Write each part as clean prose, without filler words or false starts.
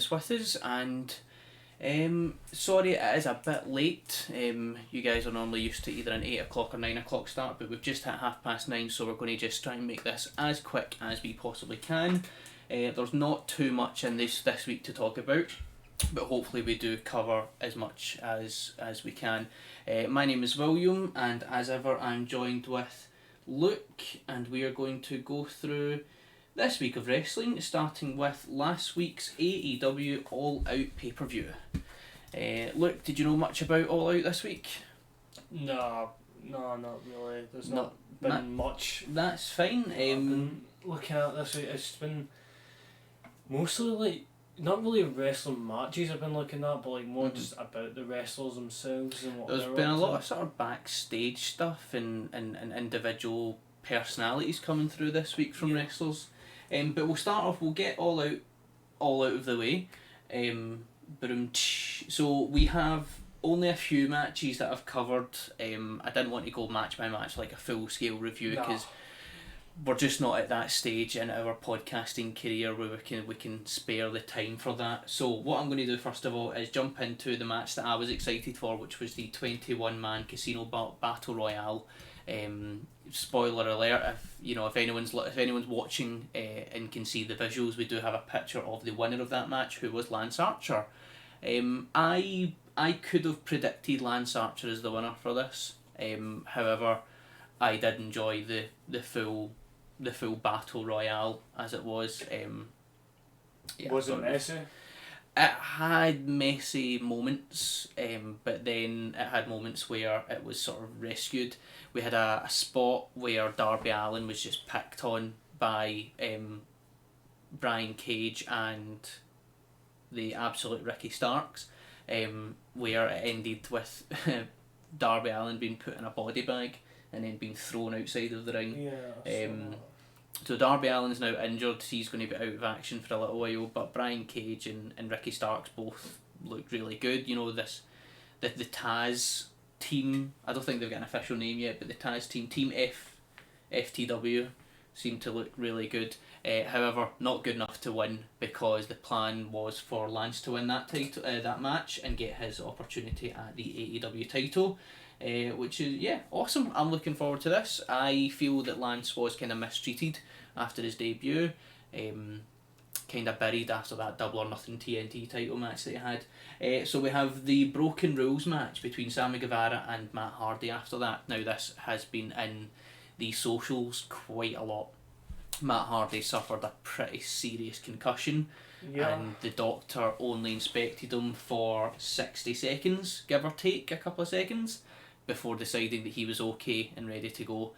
guys with us, and sorry it is a bit late. You guys are normally used to either an 8 o'clock or 9 o'clock start, but we've just hit 9:30, so we're going to just try and make this as quick as we possibly can. There's not too much in this week to talk about, but hopefully we do cover as much as we can. My name is William, and as ever I'm joined with Luke, and we are going to go through this week of wrestling, starting with last week's AEW All Out pay-per-view. Luke, did you know much about All Out this week? No, not really. There's not been much. That's fine. I've been looking at this week, it's been mostly like, not really wrestling matches I've been looking at, but like more just about the wrestlers themselves and what there's they're been a up lot to. of sort of backstage stuff and individual personalities coming through this week from wrestlers. But we'll start off, we'll get all out of the way. So we have only a few matches that I've covered. I didn't want to go match by match like a full scale review, because we're just not at that stage in our podcasting career where we can spare the time for that. So what I'm going to do first of all is jump into the match that I was excited for, which was the 21-man Casino Battle Royale. Spoiler alert, if anyone's watching and can see the visuals, we do have a picture of the winner of that match, who was Lance Archer. I could have predicted Lance Archer as the winner for this. However, I did enjoy the full battle royale as it was. Was it messy? It had messy moments, but then it had moments where it was sort of rescued. We had a spot where Darby Allin was just picked on by Brian Cage and the absolute Ricky Starks, where it ended with Darby Allin being put in a body bag and then being thrown outside of the ring. Yeah. So Darby Allin's now injured, he's going to be out of action for a little while, but Brian Cage and Ricky Starks both look really good. The Taz team, I don't think they've got an official name yet, but the Taz team, Team FTW, seem to look really good. However, not good enough to win, because the plan was for Lance to win that match and get his opportunity at the AEW title. Which is awesome. I'm looking forward to this. I feel that Lance was kind of mistreated after his debut, kind of buried after that Double or Nothing TNT title match that he had. So we have the Broken Rules match between Sammy Guevara and Matt Hardy after that. Now this has been in the socials quite a lot. Matt Hardy suffered a pretty serious concussion, and the doctor only inspected him for 60 seconds, give or take a couple of seconds, before deciding that he was okay and ready to go.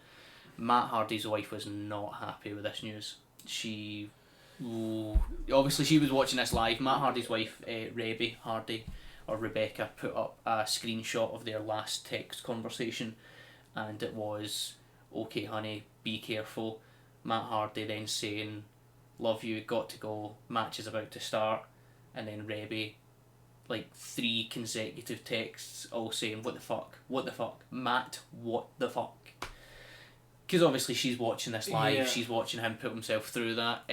Matt Hardy's wife was not happy with this news. Obviously she was watching this live. Matt Hardy's wife, Rebby Hardy, or Rebecca, put up a screenshot of their last text conversation, and it was, "Okay honey, be careful." Matt Hardy then saying, "Love you, got to go, match is about to start," and then Rebby, like 3 consecutive texts all saying, what the fuck, Matt, what the fuck?" Because obviously she's watching this live, she's watching him put himself through that.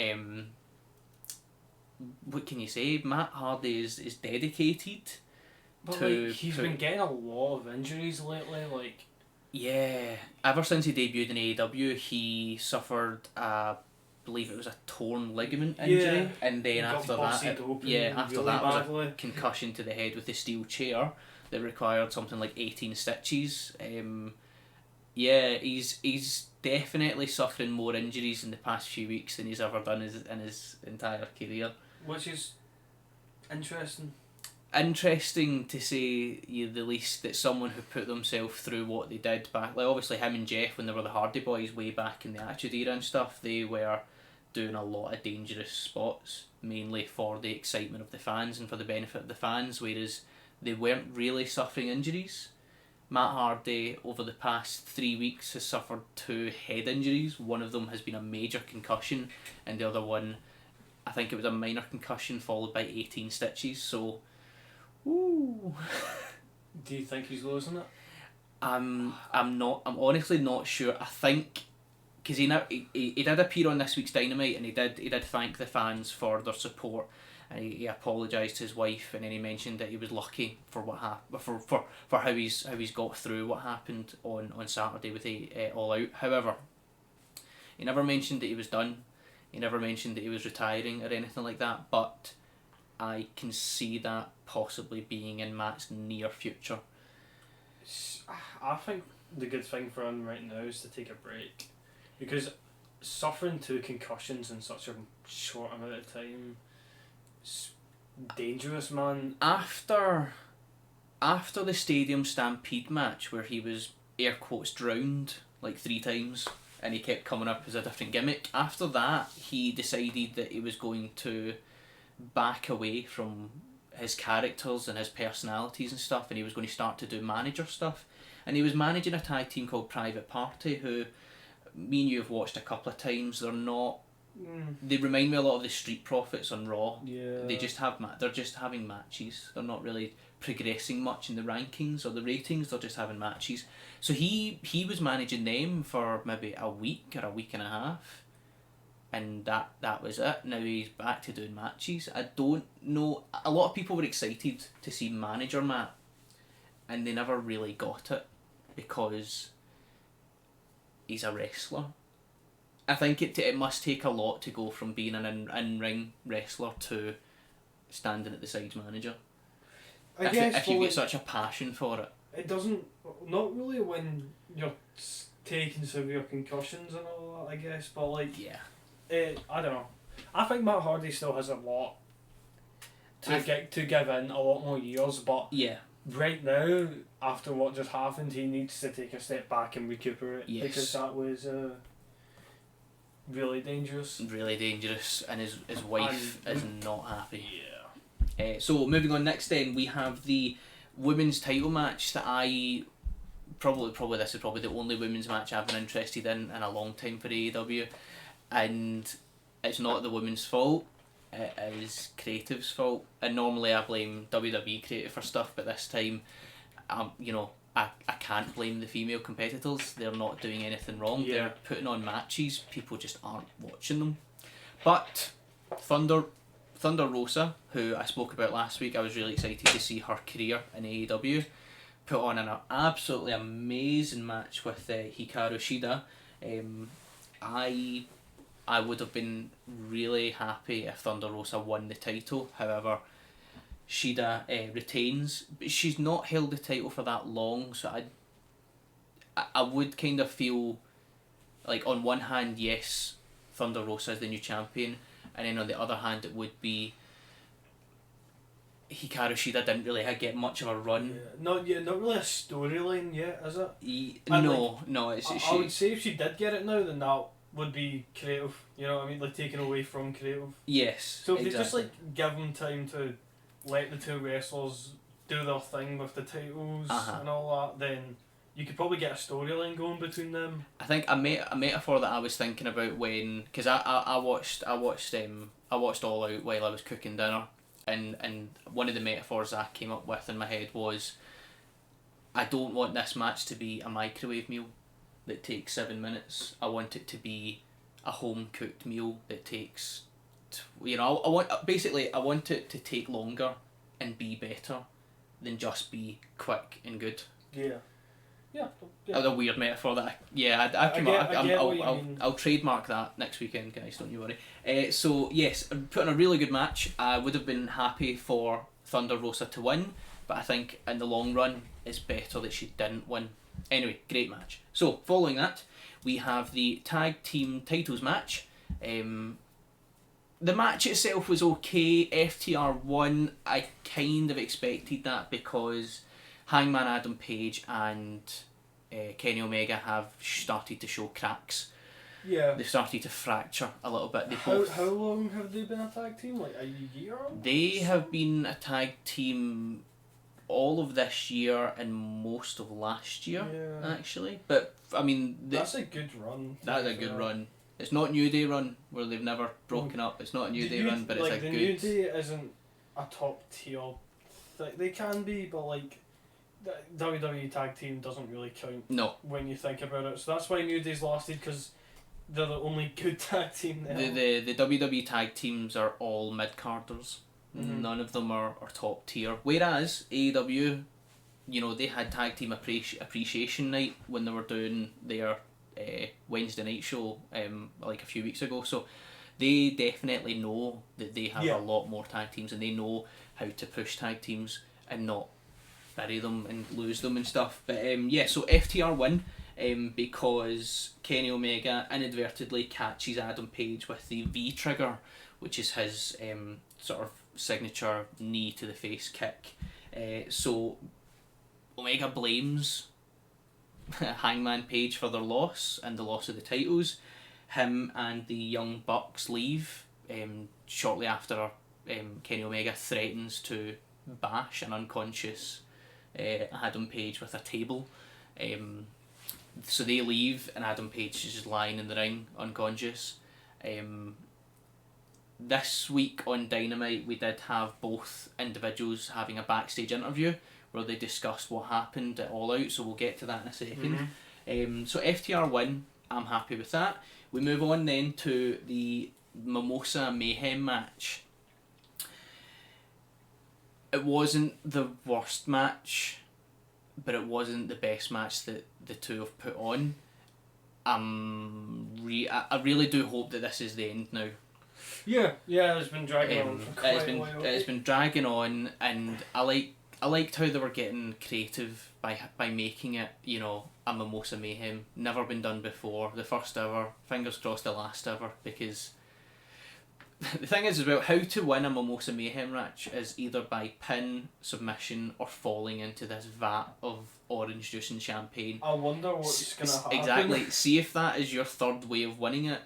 What can you say? Matt Hardy is dedicated he's been getting a lot of injuries lately, like... Yeah, ever since he debuted in AEW, he suffered I believe it was a torn ligament injury, and then after that was a concussion to the head with a steel chair that required something like 18 stitches. He's definitely suffering more injuries in the past few weeks than he's ever done in his entire career. Which is interesting. Interesting to say the least, that someone who put themselves through what they did back, like obviously him and Jeff when they were the Hardy Boys way back in the Attitude Era and stuff, they were doing a lot of dangerous spots, mainly for the excitement of the fans and for the benefit of the fans, whereas they weren't really suffering injuries. Matt Hardy over the past 3 weeks has suffered 2 head injuries. One of them has been a major concussion, and the other one, I think it was a minor concussion followed by 18 stitches, so ooh. Do you think he's losing it? I'm honestly not sure. I think because he did appear on this week's Dynamite, and he did thank the fans for their support, and he apologised to his wife, and then he mentioned that he was lucky for what for how he's got through what happened on Saturday with the All Out. However, he never mentioned that he was done. He never mentioned that he was retiring or anything like that. But I can see that possibly being in Matt's near future. I think the good thing for him right now is to take a break, because suffering 2 concussions in such a short amount of time is dangerous, man. After the Stadium Stampede match, where he was air quotes drowned like 3 times and he kept coming up as a different gimmick, after that he decided that he was going to back away from his characters and his personalities and stuff, and he was going to start to do manager stuff. And he was managing a tag team called Private Party, who me and you have watched a couple of times. They're not. They remind me a lot of the Street Profits on Raw. Yeah. They just have they're just having matches. They're not really progressing much in the rankings or the ratings. They're just having matches. So he was managing them for maybe a week or a week and a half, and that was it. Now he's back to doing matches. I don't know. A lot of people were excited to see Manager Matt, and they never really got it because he's a wrestler. I think it must take a lot to go from being an in-ring wrestler to standing at the sides manager. If you get such a passion for it. It doesn't, not really when you're taking severe concussions and all that, I guess, but like, yeah. I don't know. I think Matt Hardy still has a lot to give in, a lot more years, but yeah, right now, after what just happened, he needs to take a step back and recuperate. Yes. Because that was really dangerous. Really dangerous, and his wife is not happy. Yeah. So moving on next, then we have the women's title match that I probably this is probably the only women's match I've been interested in a long time for AEW, and it's not the women's fault. It is creative's fault, and normally I blame WWE creative for stuff, but this time, I can't blame the female competitors. They're not doing anything wrong. Yeah. They're putting on matches. People just aren't watching them. But Thunder Rosa, who I spoke about last week, I was really excited to see her career in AEW, put on an absolutely amazing match with Hikaru Shida. I would have been really happy if Thunder Rosa won the title. However, Shida retains, but she's not held the title for that long, so I would kind of feel like, on one hand, yes, Thunder Rosa is the new champion, and then on the other hand, it would be Hikaru Shida didn't really get much of a run. Yeah. Not really a storyline yet, is it? No, it's I would say if she did get it now, then that would be creative. You know what I mean? Like, taken away from creative. Yes. So if they just give them time to let the 2 wrestlers do their thing with the titles and all that, then you could probably get a storyline going between them. I think a metaphor that I was thinking about because I watched All Out while I was cooking dinner, and one of the metaphors I came up with in my head was, I don't want this match to be a microwave meal that takes 7 minutes. I want it to be a home cooked meal that takes, I want it to take longer and be better than just be quick and good. Yeah. A weird metaphor that I'll trademark that next weekend, guys, don't you worry. So yes, put on a really good match. I would have been happy for Thunder Rosa to win, but I think in the long run it's better that she didn't win. Anyway, great match. So following that, we have the tag team titles match. The match itself was okay. FTR won. I kind of expected that because Hangman Adam Page and Kenny Omega have started to show cracks. Yeah. They've started to fracture a little bit. How long have they been a tag team? Like a year? They have been a tag team all of this year and most of last year, actually. But I mean, that's a good run. That's a good run. It's not New Day run where they've never broken up. It's not a New Day run, but it's a good. New Day isn't a top tier. They can be, but like, the WWE tag team doesn't really count. No. When you think about it, so that's why New Day's lasted, because they're the only good tag team there. The WWE tag teams are all mid-carders. None of them are top tier. Whereas AEW, you know, they had tag team appreciation night when they were doing their Wednesday night show like a few weeks ago. So they definitely know that they have a lot more tag teams, and they know how to push tag teams and not bury them and lose them and stuff. But so FTR win because Kenny Omega inadvertently catches Adam Page with the V trigger, which is his sort of signature knee to the face kick. So Omega blames Hangman Page for their loss and the loss of the titles. Him and the Young Bucks leave shortly after Kenny Omega threatens to bash an unconscious Adam Page with a table. So they leave and Adam Page is just lying in the ring unconscious. This week on Dynamite we did have both individuals having a backstage interview where they discussed what happened at All Out, so we'll get to that in a second. So FTR win, I'm happy with that. We move on then to the Mimosa Mayhem match. It wasn't the worst match, but it wasn't the best match that the two have put on. I really do hope that this is the end now. Yeah, it's been dragging on for quite a while. It's been dragging on, and I liked how they were getting creative by making it, you know, a Mimosa Mayhem. Never been done before. The first ever. Fingers crossed the last ever, because the thing is about how to win a Mimosa Mayhem match is either by pin, submission, or falling into this vat of orange juice and champagne. I wonder what's going to happen. Exactly. See if that is your third way of winning it.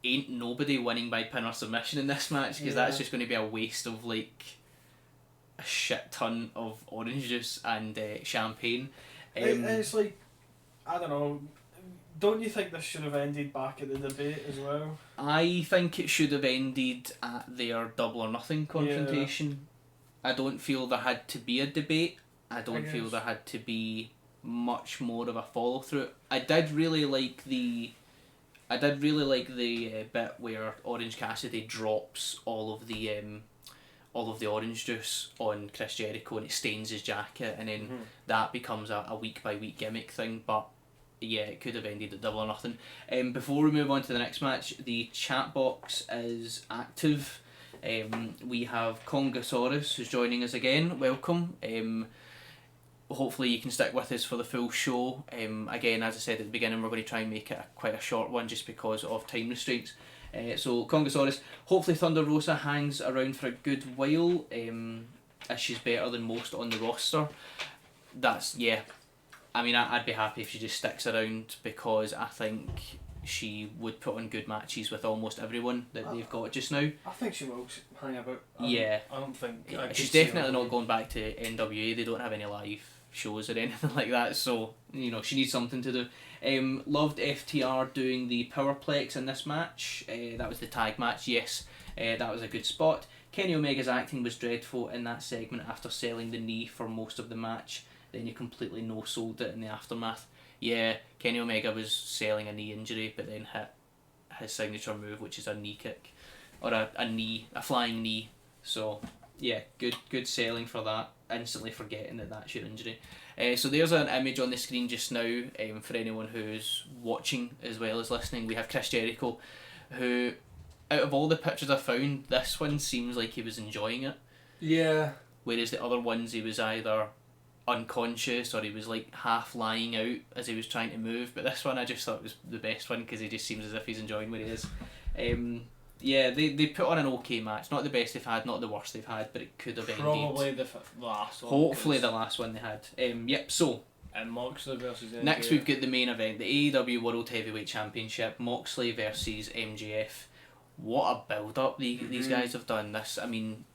Ain't nobody winning by pin or submission in this match, because that's just going to be a waste of like a shit ton of orange juice and champagne. It's like, I don't know, don't you think this should have ended back at the debate as well? I think it should have ended at their Double or Nothing confrontation. I don't feel there had to be a debate. I don't feel there had to be much more of a follow through. I did really like the bit where Orange Cassidy drops all of the orange juice on Chris Jericho and it stains his jacket, and then that becomes a week by week gimmick thing. But yeah, it could have ended at Double or Nothing. Before we move on to the next match, the chat box is active. We have Congosaurus who's joining us again. Welcome. Hopefully you can stick with us for the full show. Again, as I said at the beginning, we're going to try and make it quite a short one just because of time restraints. So Congosaurus, hopefully Thunder Rosa hangs around for a good while, as she's better than most on the roster. I mean, I'd be happy if she just sticks around, because I think she would put on good matches with almost everyone that they've got just now. I think she will hang about. I don't think... she's definitely not going back to NWA. They don't have any live shows or anything like that, so you know she needs something to do. Loved FTR doing the Powerplex in this match. That was the tag match. Yes, that was a good spot. Kenny Omega's acting was dreadful in that segment after selling the knee for most of the match. Then you completely no-sold it in the aftermath. Yeah, Kenny Omega was selling a knee injury, but then hit his signature move, which is a knee kick, or a flying knee. So yeah, good selling for that. Instantly forgetting that that's your injury. So there's an image on the screen just now. For anyone who's watching as well as listening, we have Chris Jericho, who, out of all the pictures I found, this one seems like he was enjoying it. Yeah. Whereas the other ones, he was either unconscious or he was like half lying out as he was trying to move. But this one I just thought was the best one, because he just seems as if he's enjoying where he is. Yeah, they put on an okay match. Not the best they've had, not the worst they've had, but it could have ended. Probably the last one. Hopefully the last one they had. Yep, so. And Moxley versus MJF. Next we've got the main event, the AEW World Heavyweight Championship, Moxley versus MJF. What a build-up these guys have done. This, I mean,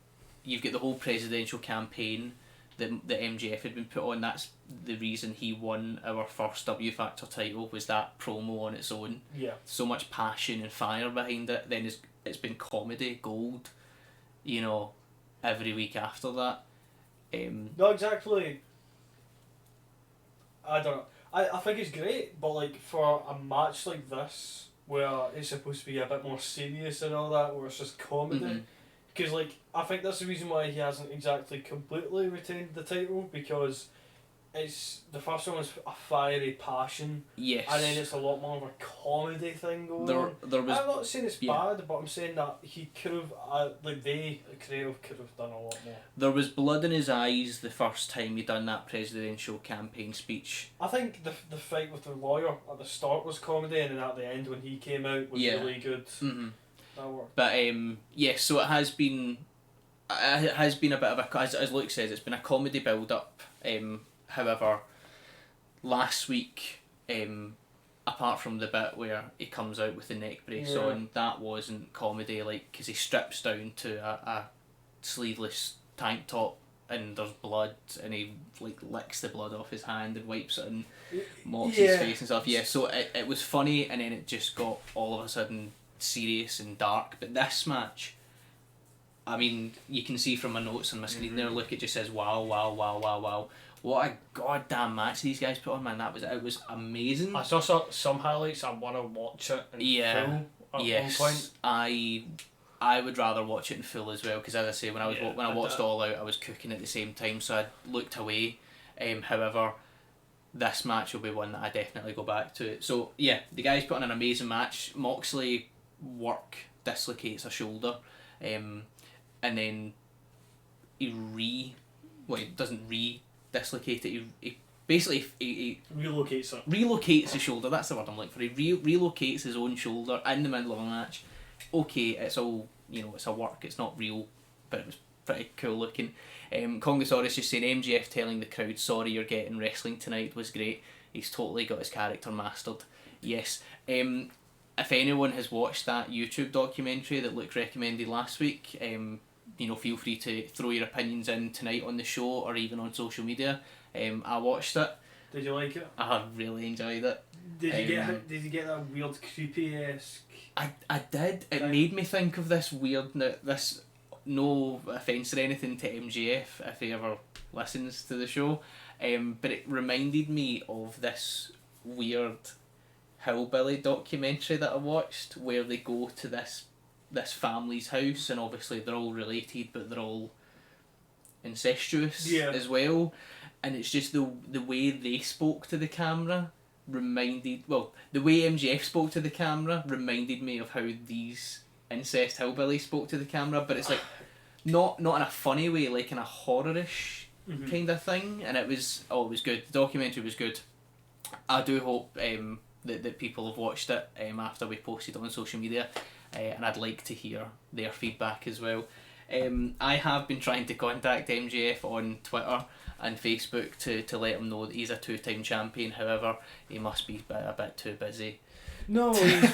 you've got the whole presidential campaign that MJF had been put on. That's the reason he won our first W Factor title, was that promo on its own. Yeah. So much passion and fire behind it. Then it's been comedy gold, you know, every week after that. No, exactly. I don't know. I think it's great, but like for a match like this, where it's supposed to be a bit more serious and all that, where it's just comedy, because like I think that's the reason why he hasn't exactly completely retained the title, because it's the first one was a fiery passion, Yes. and then it's a lot more of a comedy thing going on. There was I'm not saying it's yeah. bad, but I'm saying that he could have, like the creative could have done a lot more. there was blood in his eyes the first time he done that presidential campaign speech. I think the fight with the lawyer at the start was comedy, and then at the end when he came out was really good. Mm-hmm. That worked. But yes, so it has been a bit of a, as Luke says, it's been a comedy build up. However, last week, apart from the bit where he comes out with the neck brace on, that wasn't comedy, like, because he strips down to a sleeveless tank top and there's blood and he like licks the blood off his hand and wipes it and mops his face and stuff. Yeah, so it was funny, and then it just got all of a sudden serious and dark. But this match, I mean, you can see from my notes on my screen there, look, it just says wow, wow, wow, wow, wow. What a goddamn match these guys put on, man. It was amazing. I saw some highlights. I want to watch it in full at one point. I would rather watch it in full as well, because as I say, when I watched All Out, I was cooking at the same time, so I looked away. However, this match will be one that I definitely go back to. So yeah, the guys put on an amazing match. Moxley dislocates a shoulder, and then he doesn't dislocate it. He basically he relocates the shoulder. That's the word I'm looking for. He relocates his own shoulder in the middle of a match. Okay, it's all, it's a work. It's not real, but it was pretty cool looking. Congosaurus just saying, MJF telling the crowd, "Sorry, you're getting wrestling tonight," was great. He's totally got his character mastered. Yes. If anyone has watched that YouTube documentary that Luke recommended last week, feel free to throw your opinions in tonight on the show or even on social media. I watched it. Did you like it? I really enjoyed it. Did you get that weird creepy-esque? I did. It made me think of this weird. This, no offence or anything to MJF if he ever listens to the show, but it reminded me of this weird hillbilly documentary that I watched where they go to this family's house, and obviously they're all related, but they're all incestuous as well, and it's just the way they spoke to the camera the way MJF spoke to the camera reminded me of how these incest hillbillies spoke to the camera, but it's like not in a funny way, like in a horror-ish kind of thing, and it was good. The documentary was good. I do hope that people have watched it after we posted on social media, and I'd like to hear their feedback as well. I have been trying to contact MJF on Twitter and Facebook to let him know that he's a 2-time champion. However, he must be a bit too busy. No, he's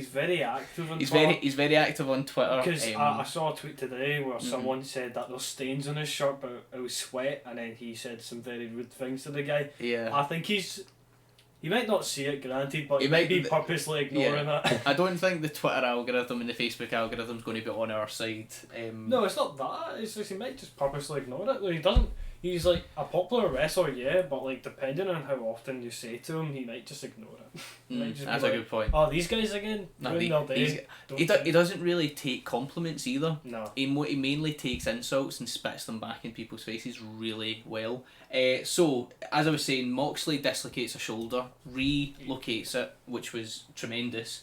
very active on Twitter. He's very active on Twitter. Because I saw a tweet today where someone said that there's stains on his shirt, but it was sweat, and then he said some very rude things to the guy. Yeah. I think he might not see it, granted, but he might be purposely ignoring it. I don't think the Twitter algorithm and the Facebook algorithm's going to be on our side. No, it's not that. It's just he might just purposely ignore it. He doesn't. He's like a popular wrestler, yeah, but like depending on how often you say to him, he might just ignore it. That's a good point. Oh, these guys again? No, he doesn't really take compliments either. No. He mainly takes insults and spits them back in people's faces really well. So, as I was saying, Moxley dislocates a shoulder, relocates it, which was tremendous.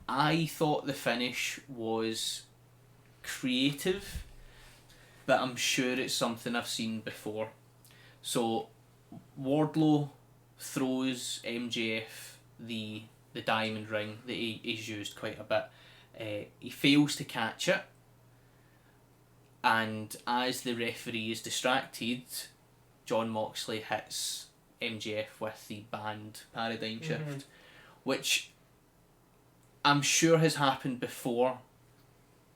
I thought the finish was creative, but I'm sure it's something I've seen before. So Wardlow throws MJF the diamond ring that he's used quite a bit. He fails to catch it, and as the referee is distracted, Jon Moxley hits MJF with the banned paradigm shift, which I'm sure has happened before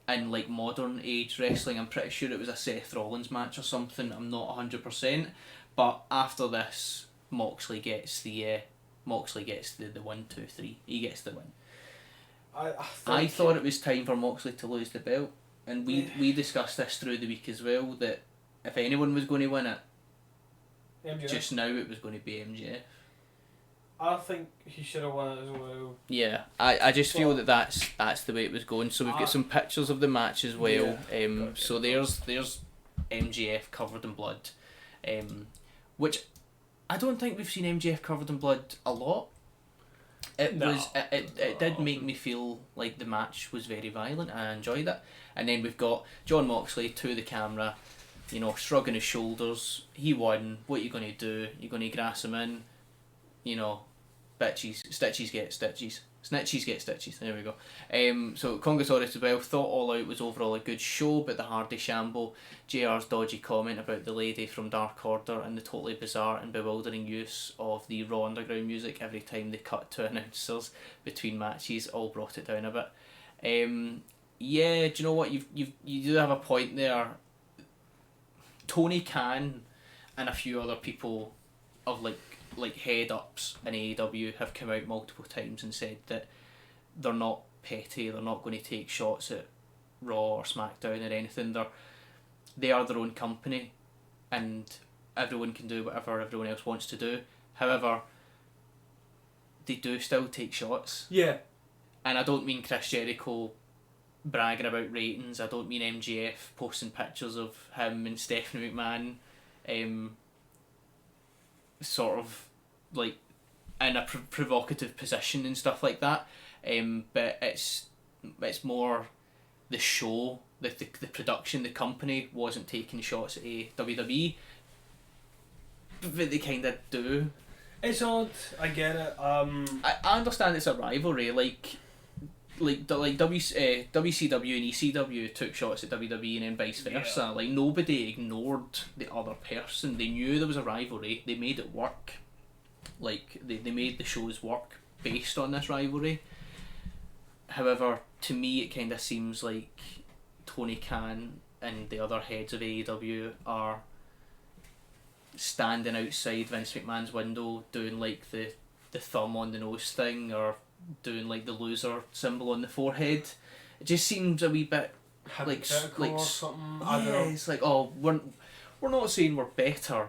in like modern age wrestling. I'm pretty sure it was a Seth Rollins match or something. I'm not 100%, but after this, Moxley gets the 1, 2, 3. He gets the win. I thought it was time for Moxley to lose the belt, and we discussed this through the week as well, that if anyone was going to win it, MJF. just now it was going to be MJF. I think he should have won it as well. Yeah, I just feel But- that's the way it was going. So we've got some pictures of the match as well. So there's MJF covered in blood, which I don't think we've seen MJF covered in blood a lot. It did make me feel like the match was very violent. I enjoyed it. And then we've got Jon Moxley to the camera, shrugging his shoulders. He won. What are you going to do? You're going to grass him in? Bitches, stitches get stitches. Snitches get stitches. There we go. So Congosaurus as well. Thought All Out was overall a good show, but the Hardy Shamble, JR's dodgy comment about the lady from Dark Order, and the totally bizarre and bewildering use of the Raw Underground music every time they cut to announcers between matches all brought it down a bit. Yeah, do you know what? You do have a point there. Tony Khan and a few other people of like head ups in AEW have come out multiple times and said that they're not petty, they're not going to take shots at Raw or SmackDown or anything. They are their own company, and everyone can do whatever everyone else wants to do. However, they do still take shots. Yeah. And I don't mean Chris Jericho bragging about ratings. I don't mean MJF posting pictures of him and Stephanie McMahon sort of like in a provocative position and stuff like that, but it's more the show, the production, the company wasn't taking shots at WWE, but they kind of do. It's odd, I get it. I understand it's a rivalry, like WCW and ECW took shots at WWE and then vice versa. Yeah. Like, nobody ignored the other person. They knew there was a rivalry. They made it work. Like, they made the shows work based on this rivalry. However, to me it kind of seems like Tony Khan and the other heads of AEW are standing outside Vince McMahon's window doing like the thumb on the nose thing, or doing like the loser symbol on the forehead. It just seems a wee bit like or something. Yeah, I don't know. it's like, oh, we're not saying we're better,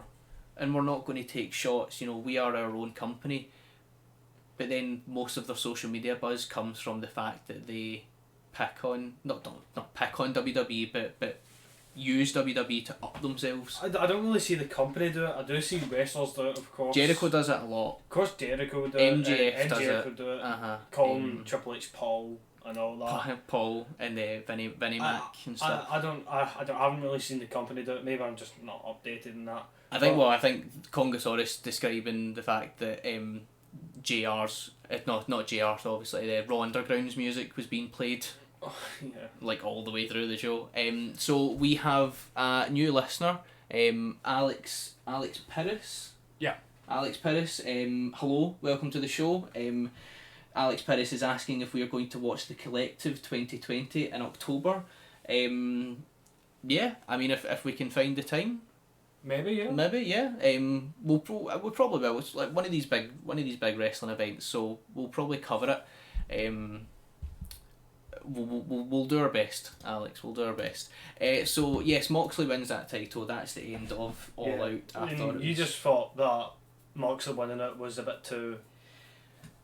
and we're not going to take shots. We are our own company. But then most of their social media buzz comes from the fact that they pick on not pick on WWE, but use WWE to up themselves. I don't really see the company do it. I do see wrestlers do it, of course. Jericho does it a lot. Of course, Jericho would do MJF it. does MJF it. would do it. Uh-huh. Calling Triple H Paul and all that. Paul and Vinnie Mac and stuff. I haven't really seen the company do it. Maybe I'm just not updated in that. I think Congosaurus describing the fact that JR's, not JR's obviously, the Raw Underground's music was being played Yeah. like all the way through the show. So we have a new listener, Alex Pires. Yeah. Alex Pires, hello, welcome to the show. Alex Pires is asking if we are going to watch The Collective 2020 in October. Yeah, I mean, if we can find the time. Maybe, yeah. Maybe, yeah. We'll probably will. It's like one of these big wrestling events, so we'll probably cover it. We'll do our best, Alex. We'll do our best. So yes, Moxley wins that title. That's the end of All Out. I thought you just thought that Moxley winning it was a bit too,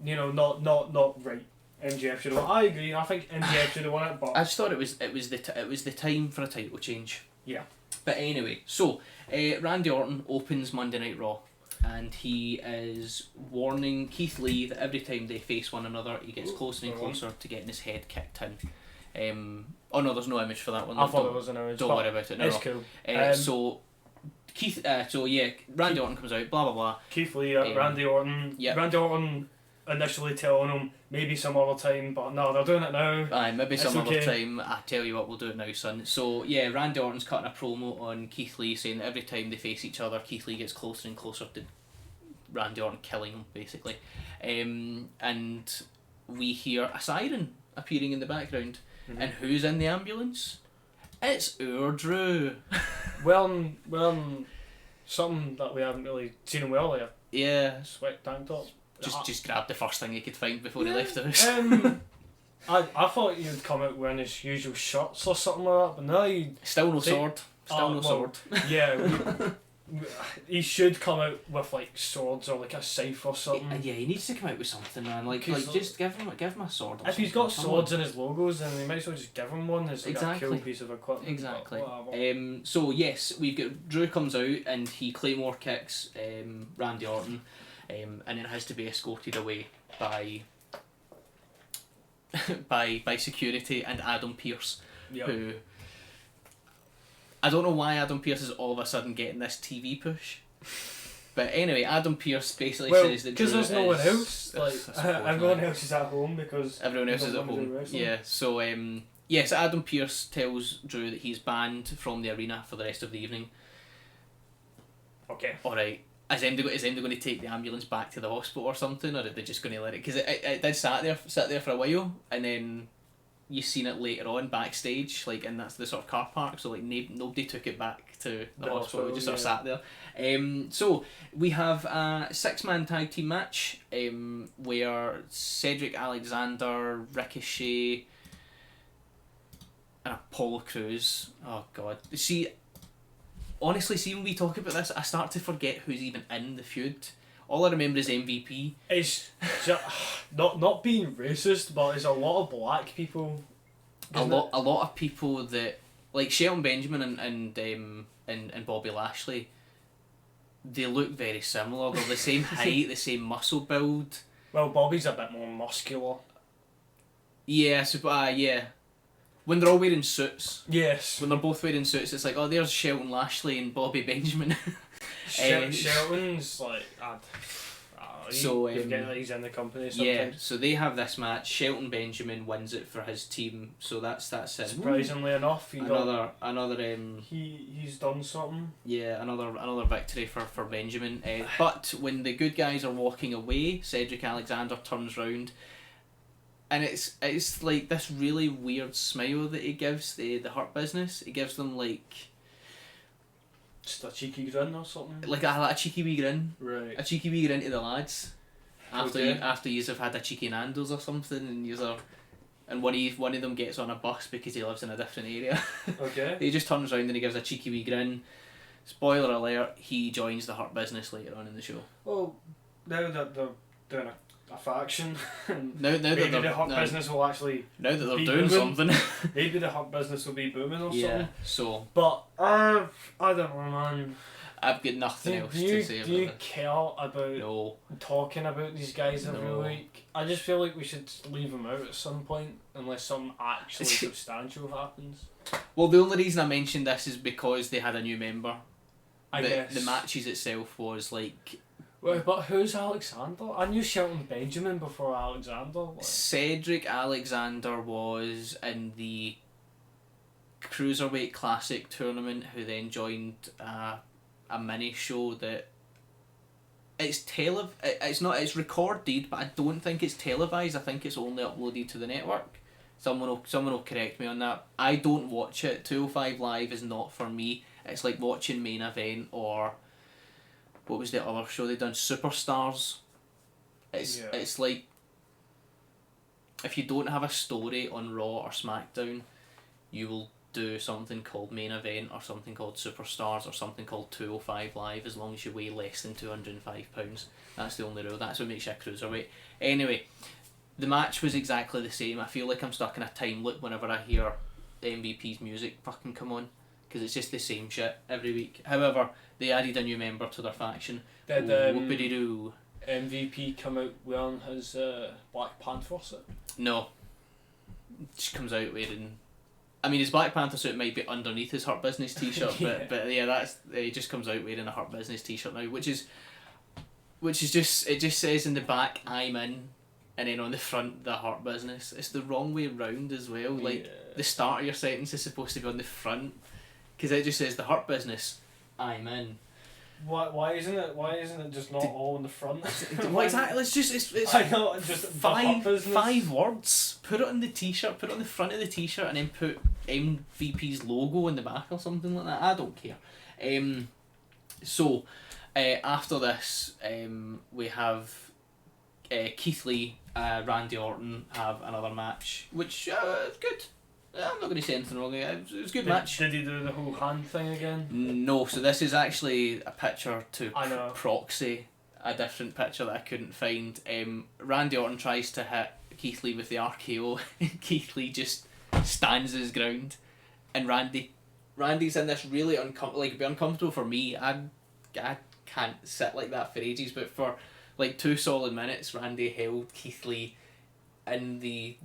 not right. MJF should have won. I agree. I think MJF should have won it, but I just thought it was the time for a title change. Yeah. But anyway, so Randy Orton opens Monday Night Raw, and he is warning Keith Lee that every time they face one another, he gets closer and closer to getting his head kicked in. Oh no, there's no image for that one. I thought there was an image. Don't worry about it. No, it's cool. So Keith, Randy Orton comes out. Blah blah blah. Keith Lee, Randy Orton. Yep. Randy Orton initially telling him maybe some other time, but no, they're doing it now. Aye, maybe some other okay. time. I tell you what, we'll do it now, son. So yeah, Randy Orton's cutting a promo on Keith Lee, saying that every time they face each other, Keith Lee gets closer and closer to Randy Orton killing him, basically. And we hear a siren appearing in the background. Mm-hmm. And who's in the ambulance? It's our Drew. Well, something that we haven't really seen him well there. Yeah. Sweat tank top. Just grabbed the first thing he could find before he left the house. I thought he'd come out wearing his usual shorts or something like that, but no, Still no sword. Still no sword. Yeah, He should come out with like swords or like a scythe or something. Yeah, he needs to come out with something, man. Like just give him a sword. Or If he's got something. swords in his logos, then we might as well just give him one as like a cool piece of equipment. Exactly. Whatever. So yes, we've got Drew comes out and he Claymore kicks Randy Orton, and it has to be escorted away by by security and Adam Pearce, who I don't know why Adam Pearce is all of a sudden getting this TV push. But anyway, Adam Pearce basically says that because there's no one else. I Like suppose, everyone else is at home because everyone else is at home. Yeah. So yes, Adam Pearce tells Drew that he's banned from the arena for the rest of the evening. Okay. All right. Is them going to take the ambulance back to the hospital or something, or are they just going to let it? Because it did sit there for a while, and then you seen it later on backstage, like, and that's the sort of car park. So like nobody took it back to the hospital. It just sort of sat there. So we have a 6-man tag team match, where Cedric Alexander, Ricochet, and Apollo Crews. Oh God, honestly, see when we talk about this, I start to forget who's even in the feud. All I remember is MVP. It's just, not being racist, but it's a lot of black people. A lot of people that like Shelton Benjamin and Bobby Lashley. They look very similar. They're the same height, the same muscle build. Well, Bobby's a bit more muscular. Yeah, yeah. When they're all wearing suits. Yes. When they're both wearing suits, it's like, oh, there's Shelton Lashley and Bobby Benjamin. Shelton's like, so he's in the company. Sometimes. Yeah, so they have this match. Shelton Benjamin wins it for his team, so that's it. Surprisingly enough, he's done something. Yeah, another victory for Benjamin. But when the good guys are walking away, Cedric Alexander turns round. And it's like this really weird smile that he gives the Hurt Business. He gives them like just a cheeky grin or something. Like a cheeky wee grin. Right. A cheeky wee grin to the lads. Okay. After yous have had a cheeky Nando's or something, and one of them gets on a bus because he lives in a different area. Okay. He just turns around and he gives a cheeky wee grin. Spoiler alert: he joins the Hurt Business later on in the show. Well, now that they're doing a faction. now maybe the Hurt Business will actually. Now that they're doing booming. Something. Maybe the Hurt Business will be booming or something. Yeah. So. But I don't know, man. I've got nothing else to say about it. Do you care about talking about these guys every week? I just feel like we should leave them out at some point unless something actually substantial happens. Well, the only reason I mentioned this is because they had a new member. I guess. The matches itself was like. Well, but who's Alexander? I knew Shelton Benjamin before Alexander. Cedric Alexander was in the Cruiserweight Classic tournament, who then joined a mini show that it's recorded, but I don't think it's televised. I think it's only uploaded to the network. Someone will correct me on that. I don't watch it. 205 Live is not for me. It's like watching Main Event or what was the other show they done? Superstars. It's like if you don't have a story on Raw or SmackDown, you will do something called Main Event or something called Superstars or something called 205 Live as long as you weigh less than 205 pounds. That's the only rule. That's what makes you a cruiserweight. Anyway, the match was exactly the same. I feel like I'm stuck in a time loop whenever I hear the MVP's music fucking come on, because it's just the same shit every week. However, they added a new member to their faction. Did Whoopity-doo. MVP come out wearing his Black Panther suit? No. Just comes out wearing... I mean, his Black Panther suit might be underneath his Hurt Business t-shirt, yeah. but yeah, he just comes out wearing a Hurt Business t-shirt now, which is just, it just says in the back, I'm in, and then on the front, the Hurt Business. It's the wrong way round as well. Like, the start of your sentence is supposed to be on the front, because it just says the Hurt Business, I'm in. Why isn't it just not all in the front? Well, exactly. It's I know, just five words. Put it on the t-shirt. Put it on the front of the t-shirt, and then put MVP's logo in the back or something like that. I don't care. So after this, we have Keith Lee, Randy Orton have another match, which is good. I'm not going to say anything wrong. It was a good Did, match. did he do the whole hand thing again? No, so this is actually a picture to I know. proxy a different picture that I couldn't find. Randy Orton tries to hit Keith Lee with the RKO, and Keith Lee just stands his ground, and Randy's in this really uncomfortable. Like, it'd be uncomfortable for me. I can't sit like that for ages, but for like 2 solid minutes, Randy held Keith Lee in the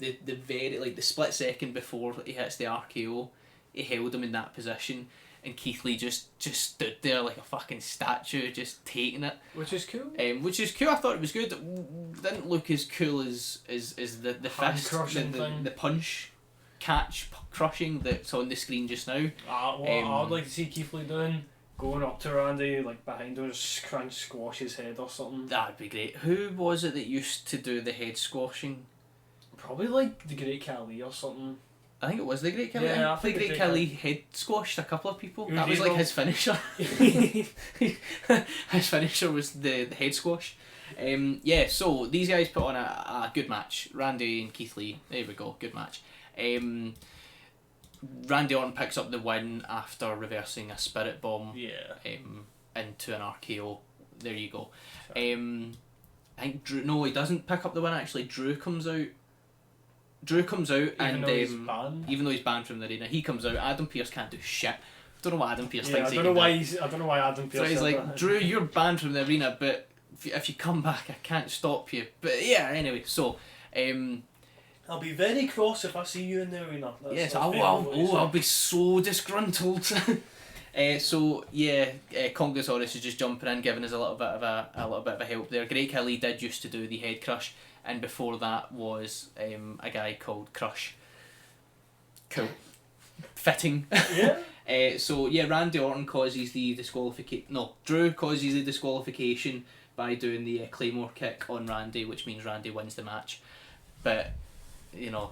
very, like, the split second before he hits the RKO. He held him in that position, and Keith Lee just stood there like a fucking statue, just taking it. Which is cool. Which is cool. I thought it was good. It didn't look as cool as the Hand fist, crushing the thing. punch catch crushing that's on the screen just now. What I'd like to see Keith Lee doing, going up to Randy, like behind him, just trying to squash his head or something. That'd be great. Who was it that used to do the head squashing? Probably like the Great Khali or something. I think it was the Great Khali. Yeah, I the think Great the Khali head squashed a couple of people. That was Evil. like his finisher. His finisher was the head squash. Yeah, so these guys put on a good match. Randy and Keith Lee. There we go, good match. Randy Orton picks up the win after reversing a spirit bomb Yeah. into an RKO. There you go. I think Drew. No, he doesn't pick up the win. Actually, Drew comes out. Even though he's banned. Even though he's banned from the arena, he comes out. Adam Pearce can't do shit. Don't know what Adam Pearce Yeah, thinks. I don't know why Adam Pearce. So he's said like, that. Drew, you're banned from the arena, but if you come back, I can't stop you. But yeah, anyway, so I'll be very cross if I see you in the arena. yes, I'll be so disgruntled. So yeah, Congosaurus is just jumping in, giving us a little bit of a help there. Great Khali did used to do the head crush, and before that was a guy called Crush. Cool, fitting. Yeah. So yeah, Randy Orton causes the disqualification. No, Drew causes the disqualification by doing the Claymore kick on Randy, which means Randy wins the match. But you know,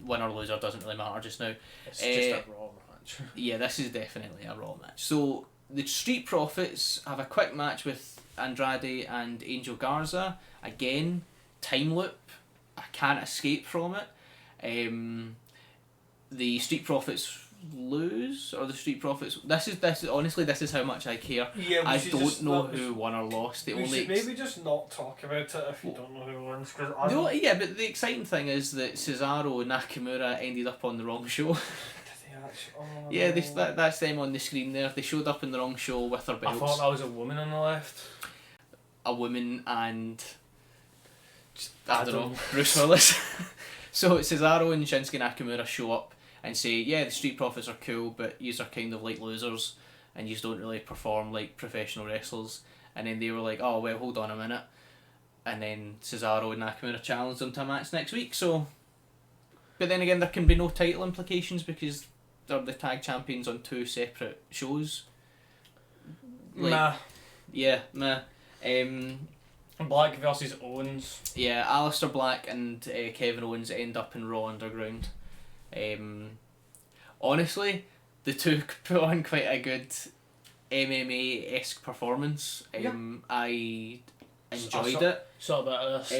win or loser doesn't really matter just now. It's just a Raw match. Yeah, this is definitely a Raw match. So the Street Profits have a quick match with Andrade and Angel Garza. Again, time loop. I can't escape from it. The Street Profits lose, or the Street Profits. This is honestly, this is how much I care. Yeah, I don't know who won or lost. We should maybe just not talk about it if you don't know who wins. Yeah, but the exciting thing is that Cesaro and Nakamura ended up on the wrong show. Yeah, that's them on the screen there. They showed up in the wrong show with their I belts. thought that was a woman on the left. A woman and I don't know, Bruce Willis. So Cesaro and Shinsuke Nakamura show up and say, yeah, the Street Profits are cool, but yous are kind of like losers and yous don't really perform like professional wrestlers. And then they were like, oh well, hold on a minute. And then Cesaro and Nakamura challenged them to a match next week. So, but then again, there can be no title implications because they're the tag champions on 2 separate shows. Nah. Yeah, meh. Black versus Owens. Yeah, Aleister Black and Kevin Owens end up in Raw Underground. Honestly, the two put on quite a good MMA-esque performance. I enjoyed it. Saw a bit of this.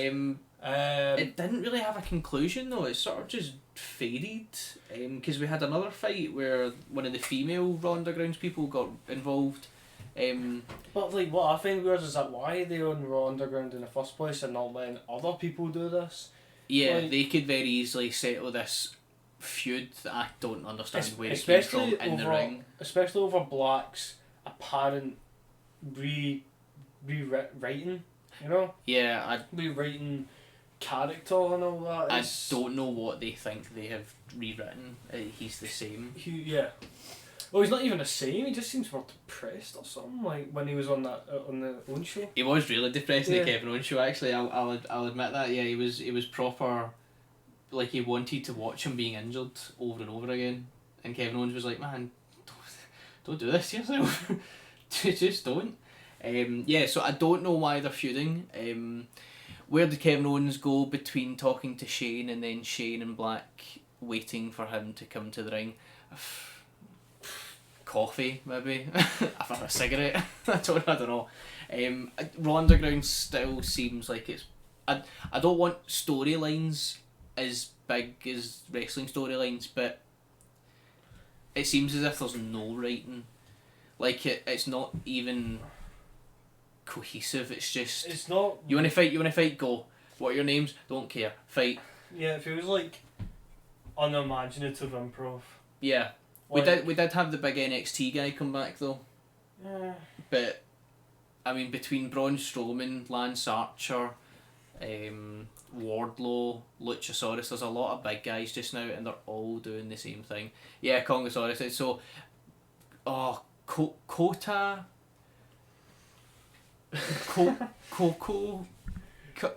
It didn't really have a conclusion though. It sort of just faded. Because we had another fight where one of the female Raw Undergrounds people got involved. But like, what I find weird is that why are they on Raw Underground in the first place and not letting other people do this? Yeah, Like, they could very easily settle this feud that I don't understand where it came from especially in the over ring. especially over Black's apparent rewriting, you know, Yeah, rewriting character and all that. I don't know what they think they have rewritten. He's the same. Yeah. Well, he's not even the same. He just seems more depressed or something. Like when he was on that on the own show. He was really depressing Yeah. the Kevin Owens show. Actually, I'll admit that. Yeah, he was proper. Like he wanted to watch him being injured over and over again, and Kevin Owens was like, "Man, don't do this to yourself. Just don't." Yeah, so I don't know why they're feuding. Where did Kevin Owens go between talking to Shane and then Shane and Black waiting for him to come to the ring? Coffee, maybe. I've had a cigarette. I don't know. Raw Underground still seems like it's. I don't want storylines as big as wrestling storylines, but it seems as if there's no writing. Like it's not even cohesive. It's just It's not. you want to fight. You want to fight. Go. What are your names? Don't care. Fight. Yeah, it feels like unimaginative improv. Yeah. Like, We did have the big NXT guy come back though. But I mean, between Braun Strowman, Lance Archer, Wardlow, Luchasaurus, there's a lot of big guys just now, and they're all doing the same thing. Yeah, Kongosaurus. So, Kota, Coco.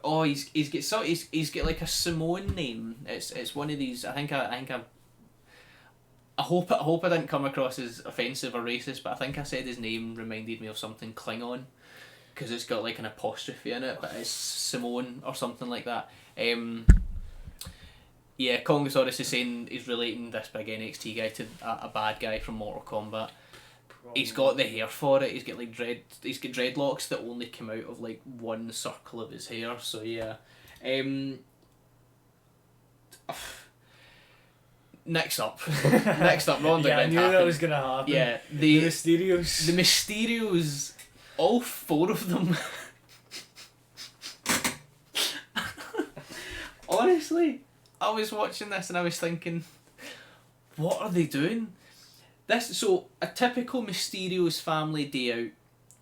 Oh, he's got like a Samoan name. It's one of these. I hope I didn't come across as offensive or racist, but I think I said his name reminded me of something Klingon, because it's got like an apostrophe in it, but it's Samoan or something like that. Yeah, Kongosaurus is saying he's relating this big NXT guy to a bad guy from Mortal Kombat. He's got the hair for it. He's got dreadlocks that only come out of like one circle of his hair. So yeah. Next up, Ronda. Yeah, I knew that was gonna happen. Yeah, the Mysterios. The Mysterios, all four of them. Honestly, I was watching this and I was thinking, what are they doing? So a typical Mysterios family day out,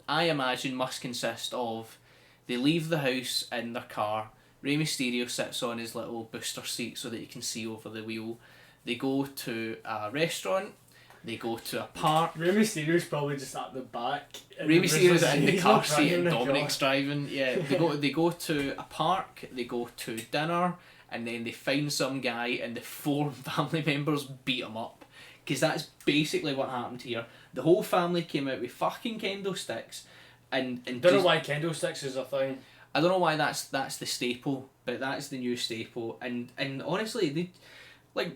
I imagine, must consist of, they leave the house in their car. Rey Mysterio sits on his little booster seat so that he can see over the wheel. They go to a restaurant. They go to a park. Rey Mysterio's probably just at the back. Rey Mysterio's in the car seat and the Dominic's driving. Yeah, they go to a park. They go to dinner, and then they find some guy, and the four family members beat him up. Because that's basically what happened here. The whole family came out with fucking kendo sticks, and don't know why kendo sticks is a thing. I don't know why that's the staple, but that's the new staple. And honestly,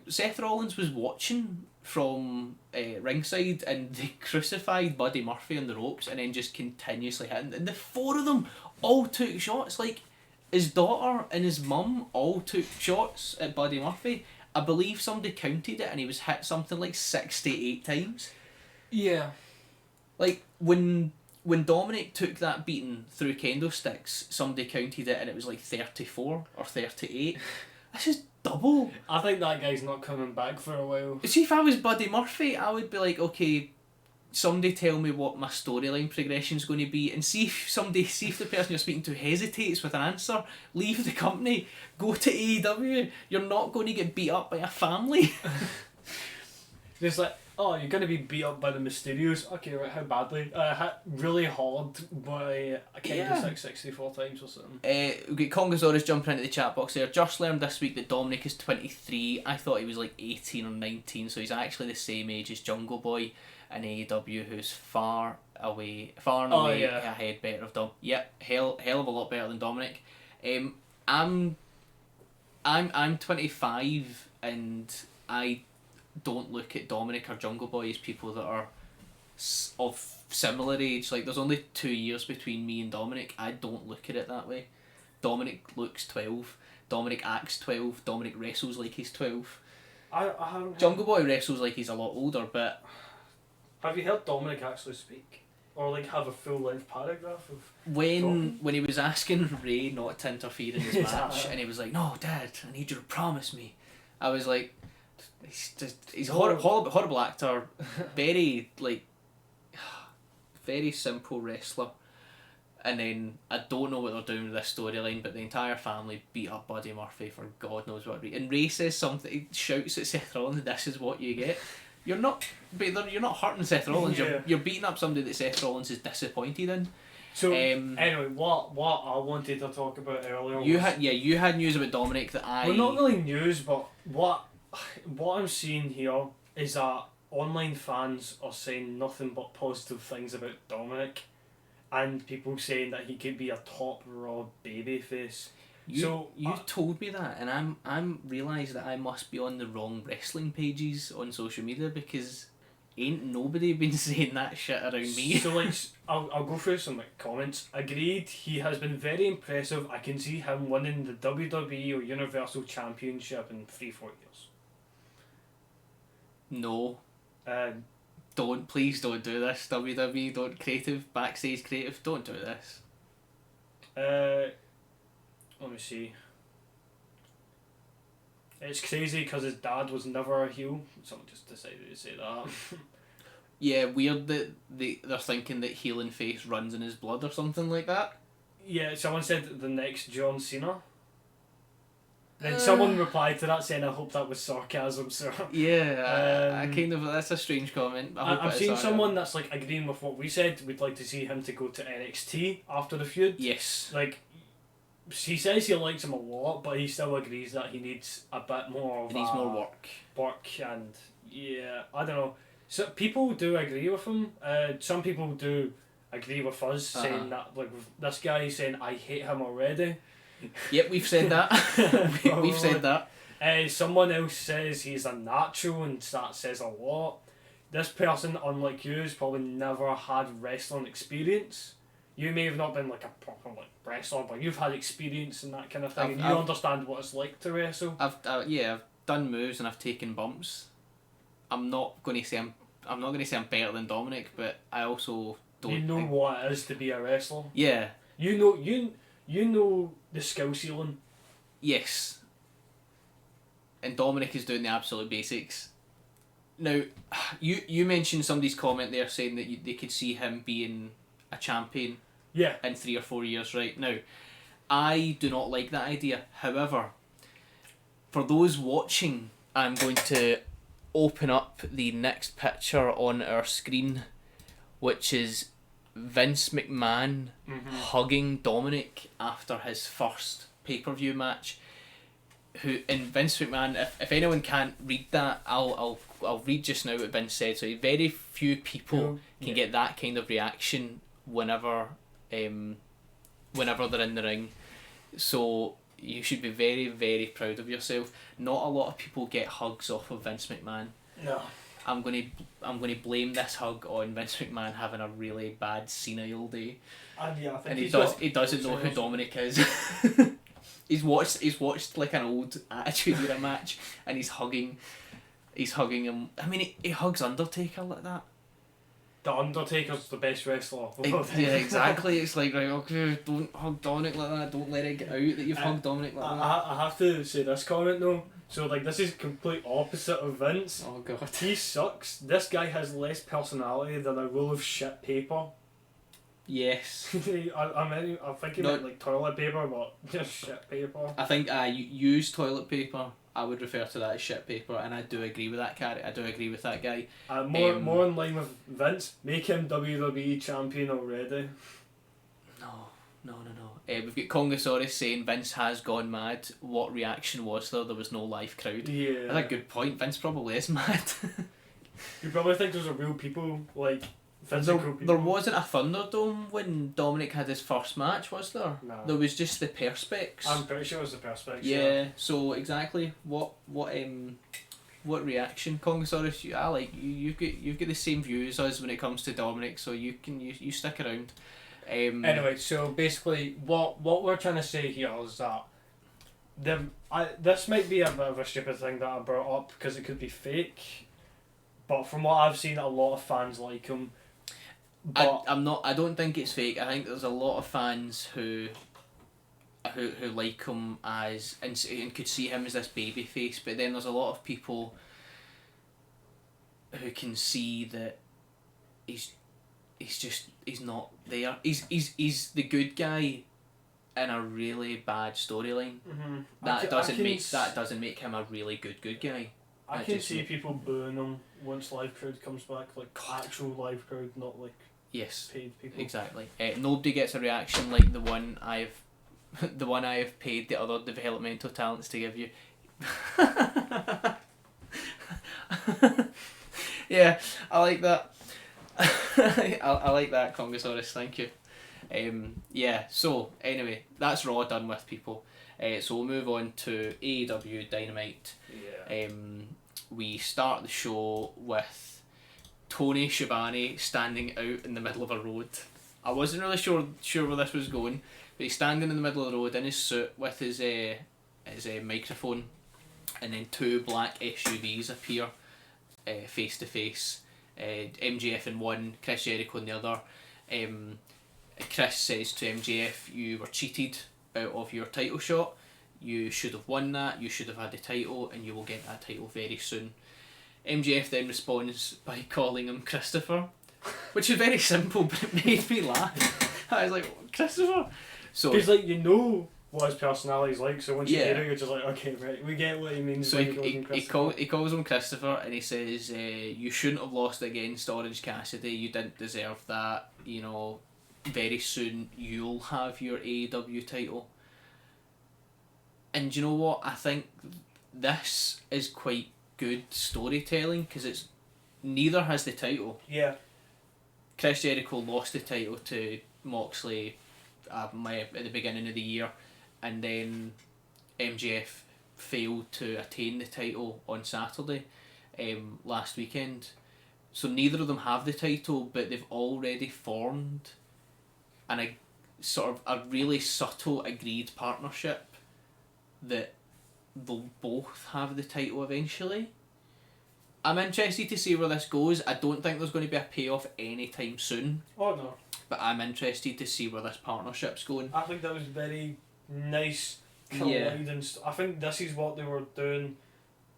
Seth Rollins was watching from ringside, and they crucified Buddy Murphy on the ropes, and then just continuously hitting. And the four of them all took shots. Like, his daughter and his mum all took shots at Buddy Murphy. I believe somebody counted it, and he was hit something like 68 times. Yeah. Like, when Dominic took that beating through kendo sticks, somebody counted it, and it was like 34 or 38. This is double. I think that guy's not coming back for a while. See, if I was Buddy Murphy, I would be like, okay, somebody tell me what my storyline progression's going to be, and see if the person you're speaking to hesitates with an answer, leave the company, go to AEW. You're not going to get beat up by a family. Just like, oh, you're going to be beat up by the Mysterios. Okay, right, how badly? Hit really hard by a kind of 64 times or something. We get Kongosaurus jumping into the chat box there. Just learned this week that Dominic is 23. I thought he was like 18 or 19, so he's actually the same age as Jungle Boy in AEW, who's far and away ahead better of Dom. Yep, hell of a lot better than Dominic. I'm 25, and I don't look at Dominic or Jungle Boy as people that are of similar age. Like, there's only 2 years between me and Dominic. I don't look at it that way. Dominic looks 12. Dominic acts 12. Dominic wrestles like he's 12. Jungle Boy wrestles like he's a lot older, but... Have you heard Dominic actually speak? Or like have a full-length paragraph of when he was asking Ray not to interfere in his match, and he was like, "No, Dad, I need you to promise me," I was like, he's a horrible actor, very very simple wrestler, and then I don't know what they're doing with this storyline, but the entire family beat up Buddy Murphy for God knows what reason. And Ray says something, he shouts at Seth Rollins, "This is what you get." You're not hurting Seth Rollins. Yeah. You're beating up somebody that Seth Rollins is disappointed in. So anyway, what I wanted to talk about earlier. You had news about Dominic that I. Well, not really news, but what I'm seeing here is that online fans are saying nothing but positive things about Dominic, and people saying that he could be a top Raw babyface. You told me that, and I'm realised that I must be on the wrong wrestling pages on social media, because ain't nobody been saying that shit around me. So I'll go through some comments. Agreed, he has been very impressive. I can see him winning the WWE or Universal Championship in 3-4 years. No. Please don't do this, WWE. Don't backstage creative. Don't do this. Let me see. It's crazy because his dad was never a heel. Someone just decided to say that. Yeah, weird that they're thinking that heel and face runs in his blood or something like that. Yeah, someone said the next John Cena. Then someone replied to that saying, I hope that was sarcasm, sir. Yeah, I kind of, that's a strange comment. I've seen someone that's like agreeing with what we said. We'd like to see him to go to NXT after the feud. Yes. Like, he says he likes him a lot, but he still agrees that he needs a bit more of more work. And yeah, I don't know. So people do agree with him. Some people do agree with us saying that, like with this guy saying I hate him already. Yep, we've said that. We've said that. Someone else says he's a natural, and that says a lot. This person, unlike you, has probably never had wrestling experience. You may have not been like a proper like wrestler, but you've had experience in that kind of thing, and you understand what it's like to wrestle. I've done moves and I've taken bumps. I'm not going to say I'm better than Dominic, but I also don't. You know what it is to be a wrestler. Yeah. You know the skill ceiling. Yes. And Dominic is doing the absolute basics. Now, you mentioned somebody's comment there saying that they could see him being a champion. Yeah. In 3 or 4 years, right? Now, I do not like that idea. However, for those watching, I'm going to open up the next picture on our screen, which is Vince McMahon hugging Dominic after his first pay-per-view match. Vince McMahon, if anyone can't read that, I'll read just now what Vince said. So very few people can get that kind of reaction whenever they're in the ring. So you should be very, very proud of yourself. Not a lot of people get hugs off of Vince McMahon. No. I'm gonna blame this hug on Vince McMahon having a really bad senile day. Yeah, I think and he doesn't know who Dominic is. He's watched like an old Attitude Era match, and he's hugging him. I mean, he hugs Undertaker like that. The Undertaker's the best wrestler. Yeah, exactly. It's like, right, okay, don't hug Dominic like that. Don't let it get out that you've hugged Dominic like that. I have to say this comment though. So like, this is complete opposite of Vince. Oh god. He sucks. This guy has less personality than a roll of shit paper. Yes. I think he meant like toilet paper, but just shit paper. I think use toilet paper. I would refer to that as shit paper, and I do agree with that guy. I do agree with that guy. More in line with Vince. Make him WWE champion already. No. We've got Congosaurus saying Vince has gone mad. What reaction was there? There was no live crowd. Yeah. That's a good point. Vince probably is mad. You probably think those are real people, like physical people. There wasn't a Thunderdome when Dominic had his first match, was there? No. There was just the Perspex. I'm pretty sure it was the Perspex. Yeah. So exactly what reaction, Congosaurus? You've got the same views as us when it comes to Dominic, so you stick around. Anyway, so basically, what we're trying to say here is that this might be a bit of a stupid thing that I brought up because it could be fake, but from what I've seen, a lot of fans like him. But I don't think it's fake. I think there's a lot of fans who like him as and could see him as this baby face, but then there's a lot of people who can see that he's not there. He's the good guy in a really bad storyline. Mm-hmm. That doesn't make him a really good guy. I can see people booing him once live crowd comes back, like actual live crowd, not like paid people. Exactly. Nobody gets a reaction like the one I've paid the other developmental talents to give you. Yeah, I like that. I like that, Congosaurus, thank you. Yeah, so anyway, that's Raw done with, people. So we'll move on to AEW Dynamite. Yeah. We start the show with Tony Schiavone standing out in the middle of a road. I wasn't really sure where this was going, but he's standing in the middle of the road in his suit with his microphone, and then two black SUVs appear face to face. MJF in one, Chris Jericho in the other. Chris says to MJF, "You were cheated out of your title shot. You should have won that. You should have had the title, and you will get that title very soon." MJF then responds by calling him Christopher, which is very simple, but it made me laugh. I was like, Christopher? So Because, like, you know what his personality's like, so once you Yeah. hear it, you're just like, okay, right, we get what he means So when he, he calls him he, Christopher. he calls him Christopher, and he says, "You shouldn't have lost against Orange Cassidy. You didn't deserve that. You know, very soon you'll have your AEW title." And you know what? I think this is quite good storytelling, because it's neither has the title. Yeah. Chris Jericho lost the title to Moxley at the beginning of the year, and then MJF failed to attain the title on Saturday last weekend. So neither of them have the title, but they've already formed a sort of a really subtle agreed partnership that they'll both have the title eventually. I'm interested to see where this goes. I don't think there's going to be a payoff anytime soon, Oh, no. but I'm interested to see where this partnership's going. I think that was very nice Yeah. colliding. I think this is what they were doing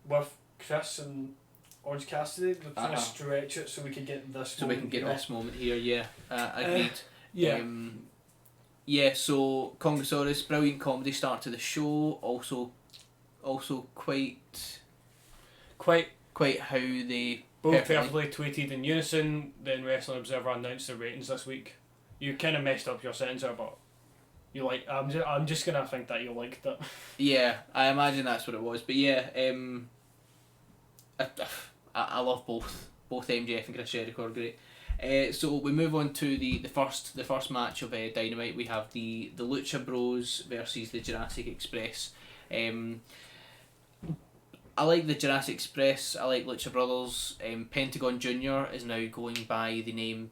with Chris and Orange Cassidy. They're trying to stretch it so we could get this So we can get here. this moment here, yeah. Agreed. Yeah. Yeah, so Congosaurus, brilliant comedy start to the show. Also quite how they Both perfectly tweeted in unison. Then Wrestling Observer announced the ratings this week. You kind of messed up your sentence there, but you like. I'm just gonna think that you liked it. Yeah, I imagine that's what it was. But yeah, I love both MJF and Chris Jericho are great. So we move on to the first match of Dynamite. We have the Lucha Bros versus the Jurassic Express. I like the Jurassic Express. I like Lucha Brothers. Pentagon Junior is now going by the name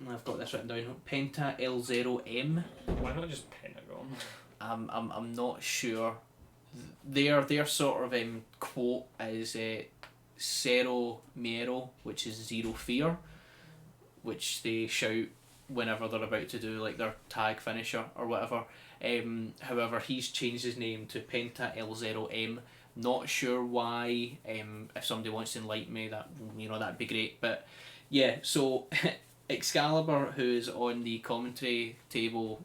I've got this written down. Penta L0M. Why not just Pentagon? I'm not sure. Their sort of quote is Cero Miedo, which is zero fear, which they shout whenever they're about to do like their tag finisher or whatever. However, he's changed his name to Penta L0M. Not sure why. If somebody wants to enlighten me, that'd be great. But yeah, so Excalibur, who is on the commentary table,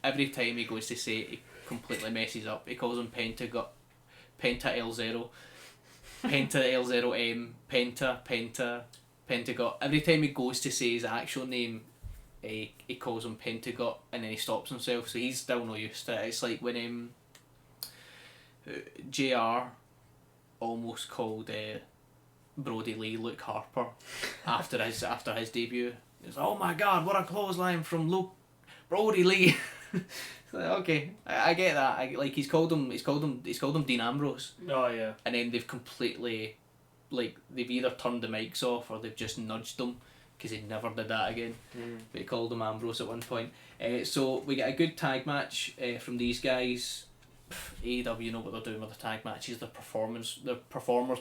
every time he goes to say it, he completely messes up. He calls him Penta L0, Penta L0M, Pentagot. Every time he goes to say his actual name, he calls him Pentagot, and then he stops himself. So he's still not used to it. It's like when JR almost called Brody Lee Luke Harper after his debut. It's like, oh my god, what a clothesline from Brody Lee. Like, okay, I get that. He's called him Dean Ambrose. Oh yeah. And then they've completely, they've either turned the mics off or they've just nudged him, because he never did that again. But he called him Ambrose at one point. So we get a good tag match from these guys. AEW know what they're doing with the tag matches. The performers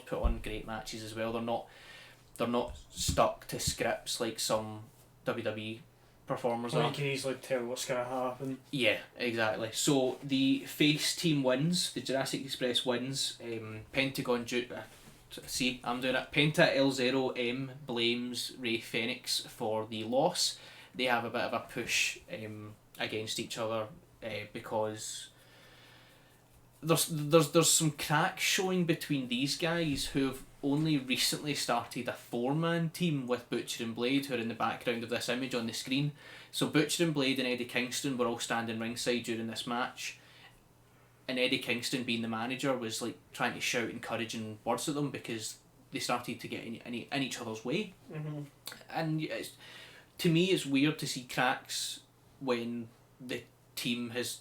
put on great matches as well. They're not stuck to scripts like some WWE performers Well, are. you can easily tell what's gonna happen. Yeah, exactly. So the face team wins. The Jurassic Express wins. Pentagon see, I'm doing it. Penta L0M blames Rey Fenix for the loss. They have a bit of a push against each other because there's some cracks showing between these guys who've only recently started a 4-man team with Butcher and Blade, who are in the background of this image on the screen. So Butcher and Blade and Eddie Kingston were all standing ringside during this match, and Eddie Kingston, being the manager, was like trying to shout encouraging words at them because they started to get in each other's way. Mm-hmm. And to me, it's weird to see cracks when the team has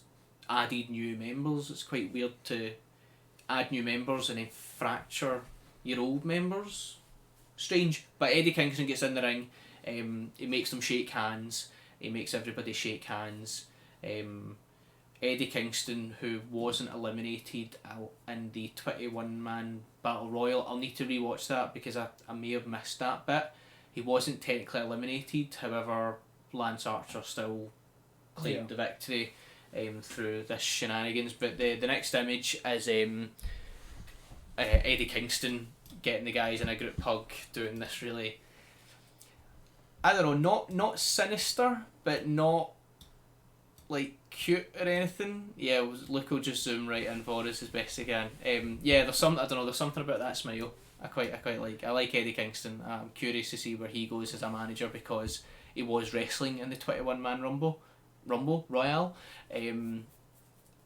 added new members. It's quite weird to add new members and then fracture your old members. Strange. But Eddie Kingston gets in the ring, he makes them shake hands, he makes everybody shake hands, Eddie Kingston, who wasn't eliminated in the 21-man Battle Royal. I'll need to rewatch that because I may have missed that bit. He wasn't technically eliminated, however, Lance Archer still claimed the victory through this shenanigans. But the next image is Eddie Kingston getting the guys in a group hug, doing this really, I don't know, not sinister, but not like cute or anything. Yeah, Luke will just zoom right in for us as best he can. Yeah, there's something about that smile I quite like. I like Eddie Kingston. I'm curious to see where he goes as a manager because he was wrestling in the 21-man Rumble Royale, and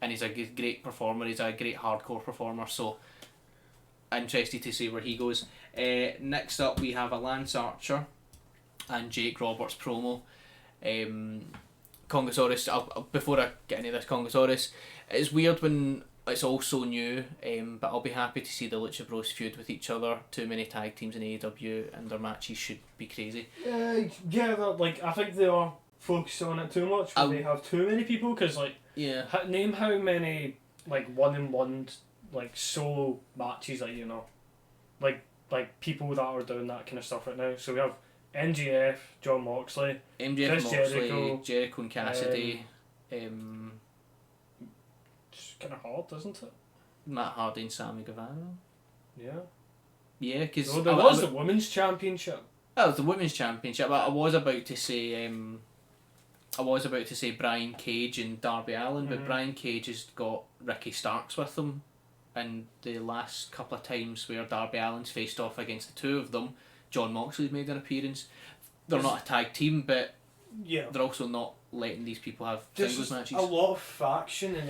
he's a great performer. He's a great hardcore performer. So interested to see where he goes. Next up, we have a Lance Archer and Jake Roberts promo. Congosaurus, before I get into this, Congosaurus, it's weird when it's all so new, but I'll be happy to see the Lucha Bros feud with each other. Too many tag teams in AEW and their matches should be crazy. Yeah, like I think they are focusing on it too much. They have too many people because name how many like 1-on-1 like solo matches that you know, like people that are doing that kind of stuff right now. So we have MJF, John Moxley, Chris Jericho and Cassidy. It's kind of hard, isn't it? Matt Hardy and Sammy Guevara. Yeah. Yeah, because there was the women's championship. Oh, the women's championship. I was about to say Brian Cage and Darby Allin, but Brian Cage has got Ricky Starks with him, and the last couple of times where Darby Allin's faced off against the two of them, John Moxley's made an appearance. They're not a tag team, but they're also not letting these people have singles matches. A lot of faction and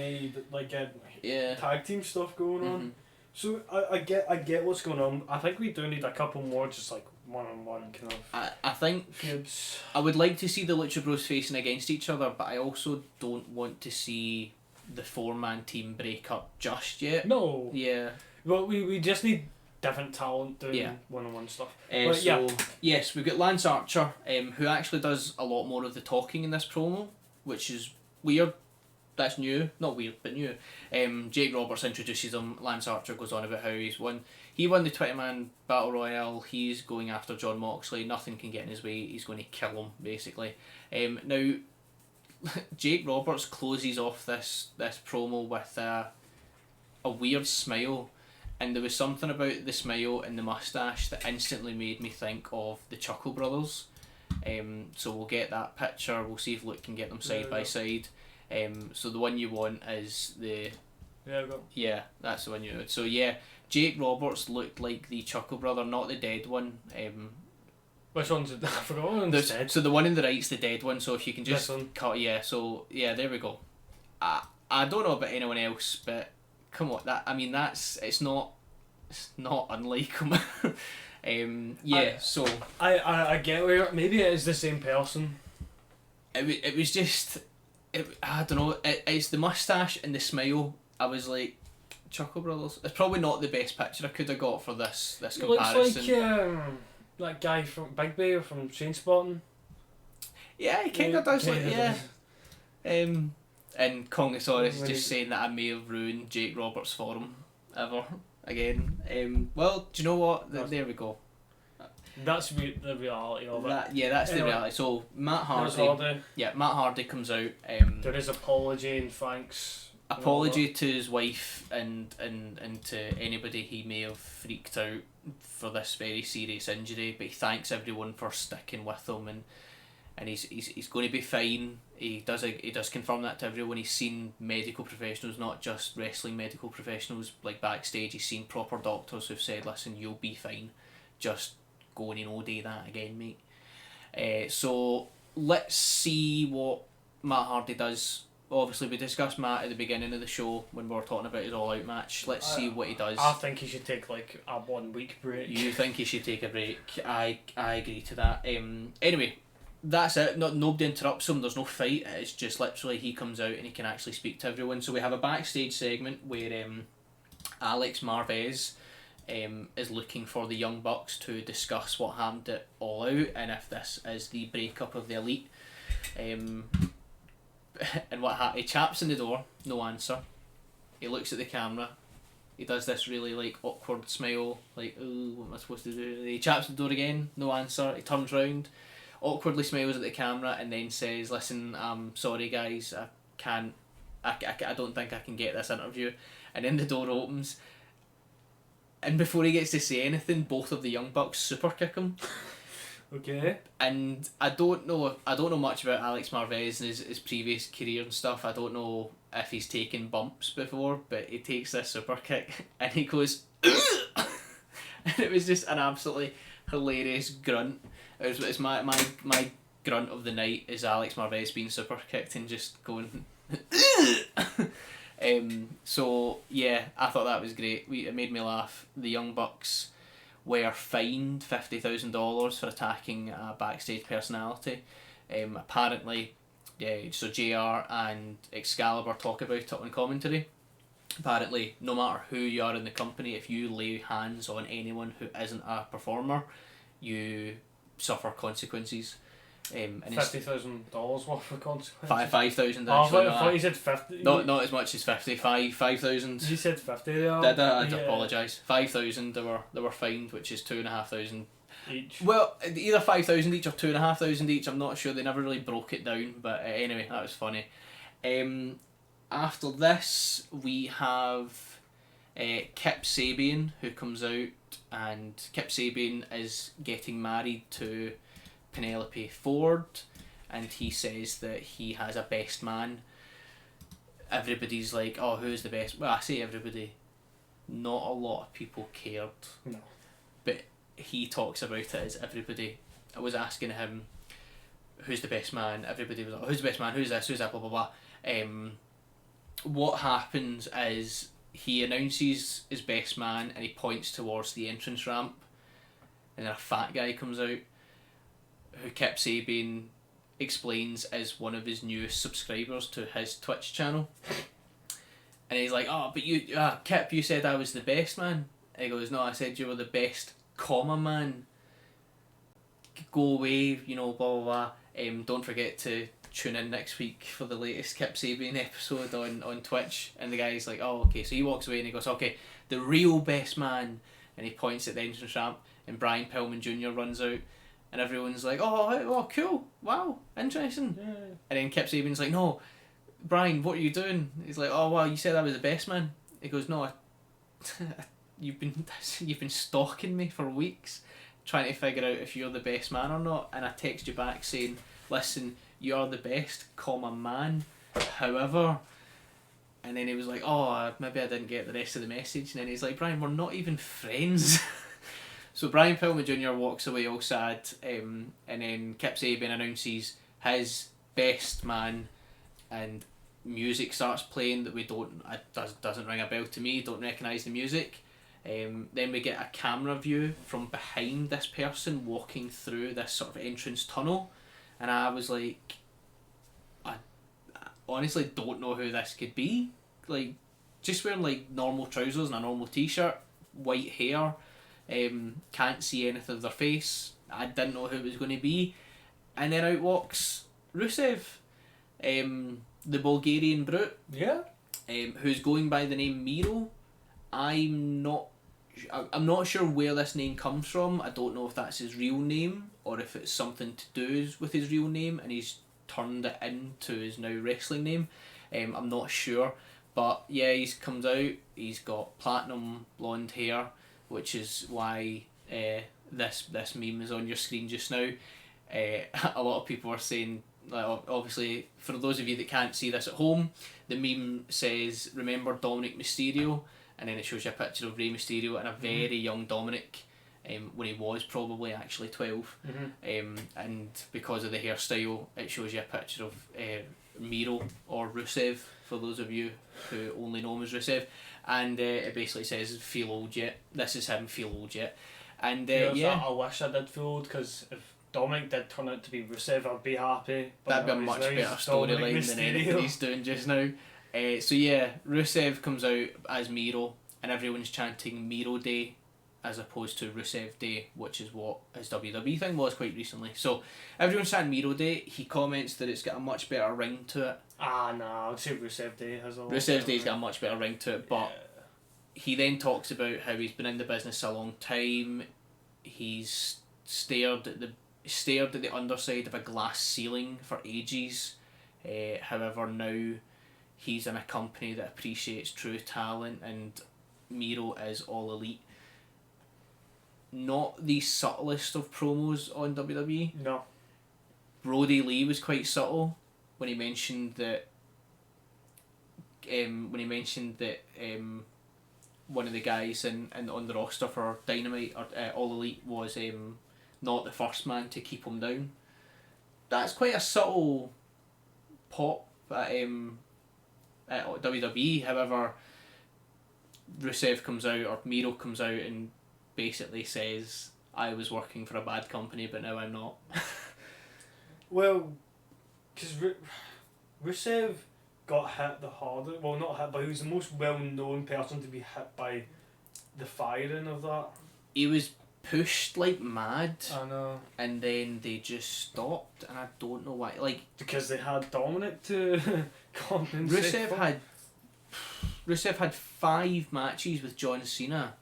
tag team stuff going on. So I get what's going on. I think we do need a couple more just like 1-on-1 kind of. I think feuds. I would like to see the Lucha Bros facing against each other, but I also don't want to see the 4-man team break up just yet. No. Yeah. Well, we just need different talent doing 1-on-1 stuff. Yes, we've got Lance Archer, who actually does a lot more of the talking in this promo, which is weird. That's new. Not weird, but new. Jake Roberts introduces him. Lance Archer goes on about how he won the 20-man Battle Royale. He's going after John Moxley. Nothing can get in his way. He's going to kill him, basically. Now, Jake Roberts closes off this promo with a weird smile. And there was something about the smile and the mustache that instantly made me think of the Chuckle Brothers. So we'll get that picture. We'll see if Luke can get them side by side. So the one you want is the... Yeah, that's the one you want. So yeah, Jake Roberts looked like the Chuckle Brother, not the dead one. Which one's it? I forgot what one's dead. So the one in the right's the dead one, so if you can just cut... Yeah, so yeah, there we go. I don't know about anyone else, but come on, it's not unlike him. So I get where maybe it is the same person. It was just I don't know. It's the mustache and the smile. I was like, Chuckle Brothers. It's probably not the best picture I could have got for this comparison. Looks like that guy from Big Bay or from Trainspotting. Yeah, he kind of does. And Congosaurus is just saying that I may have ruined Jake Roberts for him ever again. Well, do you know what? There we go. That's the reality of it. That's the reality. So Matt Hardy. Yeah, Matt Hardy comes out. There is apology and thanks. Apology to his wife and to anybody he may have freaked out for this very serious injury, but he thanks everyone for sticking with him and he's going to be fine. He does confirm that to everyone. He's seen medical professionals, not just wrestling medical professionals, like backstage. He's seen proper doctors who've said, listen, you'll be fine. Just go and no-day that again, mate. So let's see what Matt Hardy does. Obviously, we discussed Matt at the beginning of the show when we were talking about his all-out match. Let's see what he does. I think he should take like a 1 week break. You think he should take a break? I agree to that. Anyway, that's it. Nobody interrupts him. There's no fight. It's just literally he comes out and he can actually speak to everyone. So we have a backstage segment where Alex Marvez is looking for the Young Bucks to discuss what happened at All Out and if this is the breakup of the Elite. And he chaps on the door, no answer. He looks at the camera. He does this really like awkward smile, like, ooh, what am I supposed to do? He chaps the door again, no answer. He turns round, awkwardly smiles at the camera, and then says, "Listen, sorry guys, I don't think I can get this interview." And then the door opens, and before he gets to say anything, both of the Young Bucks super kick him. Okay. And I don't know much about Alex Marvez and his previous career and stuff. I don't know if he's taken bumps before, but he takes this super kick and he goes and it was just an absolutely hilarious grunt. It's my grunt of the night is Alex Marvez being super kicked and just going so yeah, I thought that was great. It made me laugh. The Young Bucks were fined $50,000 for attacking a backstage personality. Apparently, so JR and Excalibur talk about it on commentary. Apparently, no matter who you are in the company, if you lay hands on anyone who isn't a performer, you suffer consequences. And $50,000 worth of consequences. 5,000 I actually. thought you said 50. Not as much as 50. 5,000. You said 50 there. Did I? I apologise. 5,000 they were fined, which is 2,500 each. Well, either 5,000 each or 2,500 each. I'm not sure. They never really broke it down, but anyway, that was funny. After this, we have Kip Sabian, who comes out, and Kip Sabian is getting married to Penelope Ford, and he says that he has a best man. Everybody's like, oh, who's the best? Well, I say everybody. Not a lot of people cared. No. But he talks about it as everybody. I was asking him, who's the best man? Everybody was like, oh, who's the best man? Who's this? Who's that? Blah, blah, blah. What happens is he announces his best man and he points towards the entrance ramp, and then a fat guy comes out who Kip Sabian explains is one of his newest subscribers to his Twitch channel. And he's like, oh, but Kip, you said I was the best man. And he goes, no, I said you were the best, man. Go away, blah, blah, blah. Don't forget to tune in next week for the latest Kip Sabian episode on Twitch. And the guy's like, oh, okay. So he walks away and he goes, okay, the real best man. And he points at the entrance ramp, and Brian Pillman Jr. runs out. And everyone's like, oh, cool, wow, interesting. Yeah. And then Kip Sabian's like, no, Brian, what are you doing? He's like, oh, wow, you said I was the best man. He goes, no, you've been stalking me for weeks, trying to figure out if you're the best man or not. And I text you back saying, listen, you're the best, man. However, and then he was like, oh, maybe I didn't get the rest of the message. And then he's like, Brian, we're not even friends. So Brian Pillman Jr. walks away all sad, and then Kip Sabian announces his best man, and music starts playing that doesn't ring a bell to me, don't recognise the music. Then we get a camera view from behind this person walking through this sort of entrance tunnel, and I was like, I honestly don't know who this could be. Like, just wearing like normal trousers and a normal t-shirt, white hair. Can't see anything of their face. I didn't know who it was going to be, and then out walks Rusev, the Bulgarian brute. Yeah. Who's going by the name Miro. I'm not sure where this name comes from. I don't know if that's his real name or if it's something to do with his real name and he's turned it into his now wrestling name. I'm not sure, but yeah, he's comes out. He's got platinum blonde hair, which is why this meme is on your screen just now. A lot of people are saying, like, obviously, for those of you that can't see this at home, the meme says, remember Dominic Mysterio? And then it shows you a picture of Rey Mysterio and a very young Dominic, when he was probably actually 12. And because of the hairstyle, it shows you a picture of Miro or Rusev, for those of you who only know him as Rusev. And it basically says, feel old yet. This is him, feel old yet. And I wish I did feel old, because if Dominic did turn out to be Rusev, I'd be happy. That'd be a much better storyline than anything he's doing just now. So yeah, Rusev comes out as Miro, and everyone's chanting Miro Day as opposed to Rusev Day, which is what his WWE thing was quite recently. So everyone's chanting Miro Day. He comments that it's got a much better ring to it. Nah, I'd say Rusev Day has a lot. Rusev's Day's got a much better ring to it, but Yeah. he then talks about how he's been in the business a long time. He's stared at the underside of a glass ceiling for ages. However, now he's in a company that appreciates true talent, and Miro is all elite. Not the subtlest of promos on WWE. No. Brody Lee was quite subtle when he mentioned that. One of the guys in on the roster for Dynamite or All Elite was not the first man to keep him down. That's quite a subtle pop at WWE. However, Rusev comes out, or Miro comes out, and basically says, "I was working for a bad company, but now I'm not." Well, because Rusev got hit the hardest. Well, not hit, but he was the most well-known person to be hit by the firing of that. He was pushed like mad, I know. and then they just stopped, and I don't know why. Like, Because they had Dominic to compensate. Rusev had 5 matches with John Cena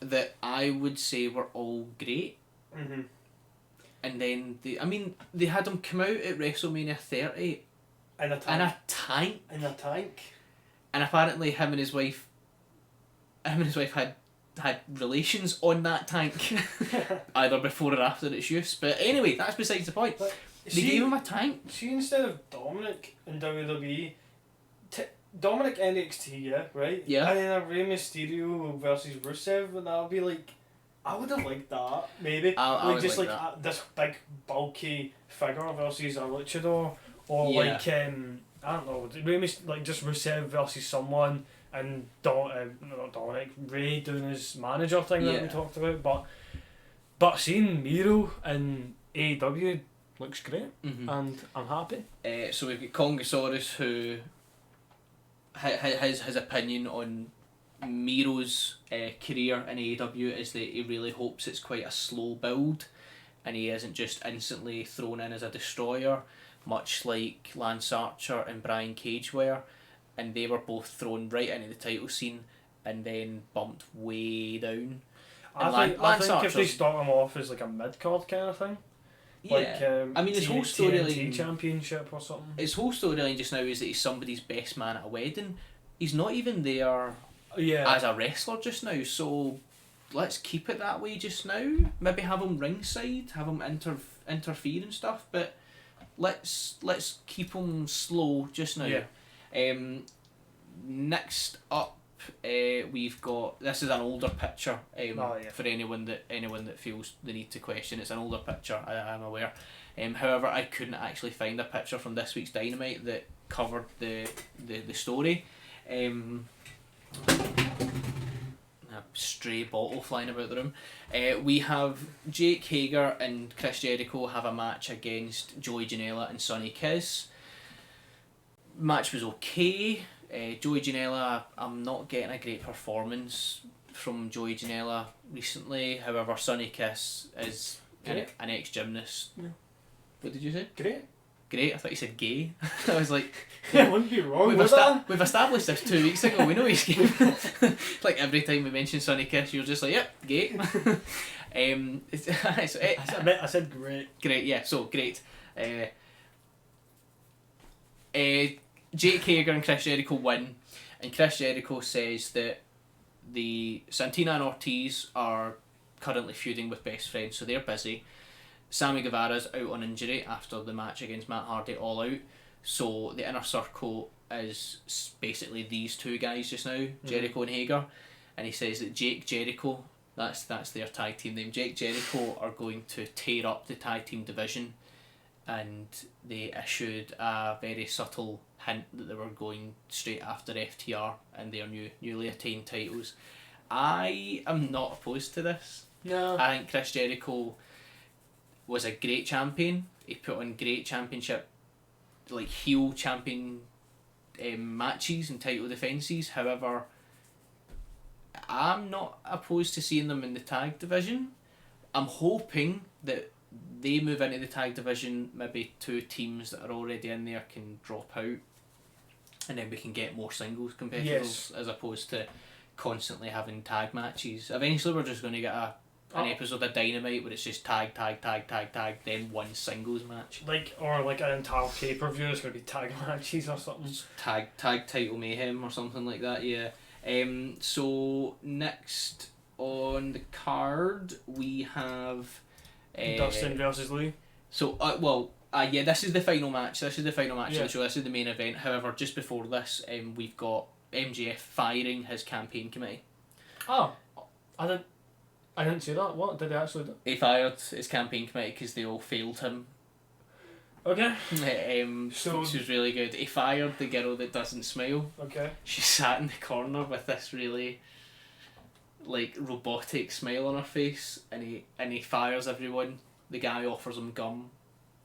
that I would say were all great. Mhm. And then they had him come out at WrestleMania 30 In a in tank. a tank, In a tank. and apparently him and his wife had relations on that tank, either before or after its use. But anyway, that's besides the point. But They gave him a tank. See, instead of Dominic in WWE, Dominic NXT, yeah, right? Yeah. And then a Rey Mysterio versus Rusev, and that would be like, I would have liked that, maybe. I would just like like this big, bulky figure versus a luchador, or Yeah. like, I don't know, like just Rusev versus someone, and not Dominic, Ray doing his manager thing that we Yeah. talked about, but seeing Miro in AEW looks great, Mm-hmm. and I'm happy. So we've got Congosaurus, who his opinion on Miro's career in AEW is that he really hopes it's quite a slow build, and he isn't just instantly thrown in as a destroyer, much like Lance Archer and Brian Cage were, and they were both thrown right into the title scene and then bumped way down. I think Lance if they Archer's- start him off as like a mid-card kind of thing, like I mean, his whole TNT storyline, championship or something. his whole storyline just now is that he's somebody's best man at a wedding. He's not even there Yeah. as a wrestler just now, so let's keep it that way just now. Maybe have him ringside, have him interfere and stuff, but let's keep him slow just now. Yeah. Next up, we've got, this is an older picture. Oh, yeah. For anyone that feels the need to question, it's an older picture. I'm aware. However, I couldn't actually find a picture from this week's Dynamite that covered the story. A stray bottle flying about the room. We have Jake Hager and Chris Jericho have a match against Joey Janela and Sonny Kiss. Match was okay. Joey Janela, I'm not getting a great performance from Joey Janela recently. However, Sonny Kiss is an ex-gymnast. Yeah. What did you say? Great. Great. I thought you said gay. I was like, It wouldn't be wrong we've, with that. we've established this 2 weeks ago. We know he's gay. Like every time we mention Sonny Kiss, you're just like, yep, gay. I said great. Great, yeah. So great. Jake Hager and Chris Jericho win, and Chris Jericho says that the Santina and Ortiz are currently feuding with best friends, so they're busy. Sammy Guevara's out on injury after the match against Matt Hardy All Out, so the inner circle is basically these two guys just now, Jericho and Hager, and he says that Jake Jericho, that's their tag team name, Jake Jericho are going to tear up the tag team division, and they issued a very subtle hint that they were going straight after FTR and their newly attained titles. I am not opposed to this. No. I think Chris Jericho was a great champion. He put on great championship, like heel champion matches and title defences. However, I'm not opposed to seeing them in the tag division. I'm hoping that they move into the tag division, maybe 2 teams that are already in there can drop out, and then we can get more singles competitors as opposed to constantly having tag matches. Eventually we're just going to get an episode of Dynamite where it's just tag, then one singles match. Or an entire pay-per-view is going to be tag matches or something. Tag title mayhem or something like that, yeah. So next on the card we have Dustin versus Lee. So this is the final match. Of the show. This is the main event. However, just before this, we've got MJF firing his campaign committee. Oh, I didn't see that. What did he actually do? He fired his campaign committee because they all failed him. Okay. Which was really good. He fired the girl that doesn't smile. Okay. She sat in the corner with this really robotic smile on her face, and he fires everyone. The guy offers him gum.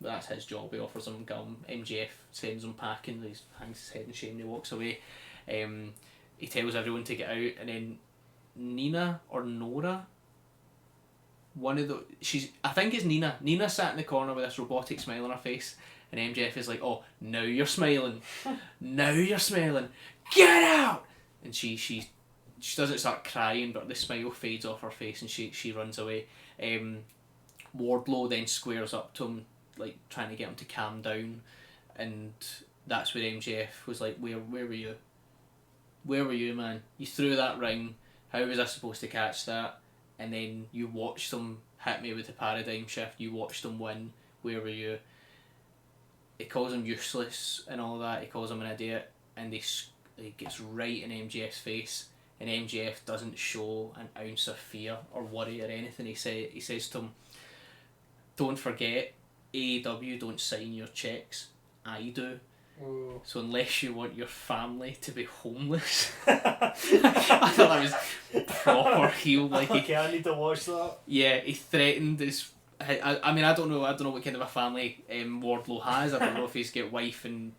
That's his job. He offers him gum. MJF sends him packing. He hangs his head in shame and he walks away. He tells everyone to get out, and then Nina or Nora, I think it's Nina. Nina sat in the corner with this robotic smile on her face, and MJF is like, "Oh, now you're smiling. Now you're smiling. Get out!" And she doesn't start crying, but the smile fades off her face, and she runs away. Wardlow then squares up to him, trying to get him to calm down, and that's where MJF was like, where were you? Where were you, man? You threw that ring. How was I supposed to catch that? And then you watched them hit me with the paradigm shift. You watched them win. Where were you? He calls him useless and all that. He calls him an idiot, and he gets right in MJF's face. And MJF doesn't show an ounce of fear or worry or anything. He says to him, "Don't forget, AEW don't sign your checks. I do. Ooh. So unless you want your family to be homeless." I thought that was proper heel. Okay, I need to watch that. Yeah, he threatened his. I mean, I don't know what kind of a family Wardlow has. I don't know if he's got wife and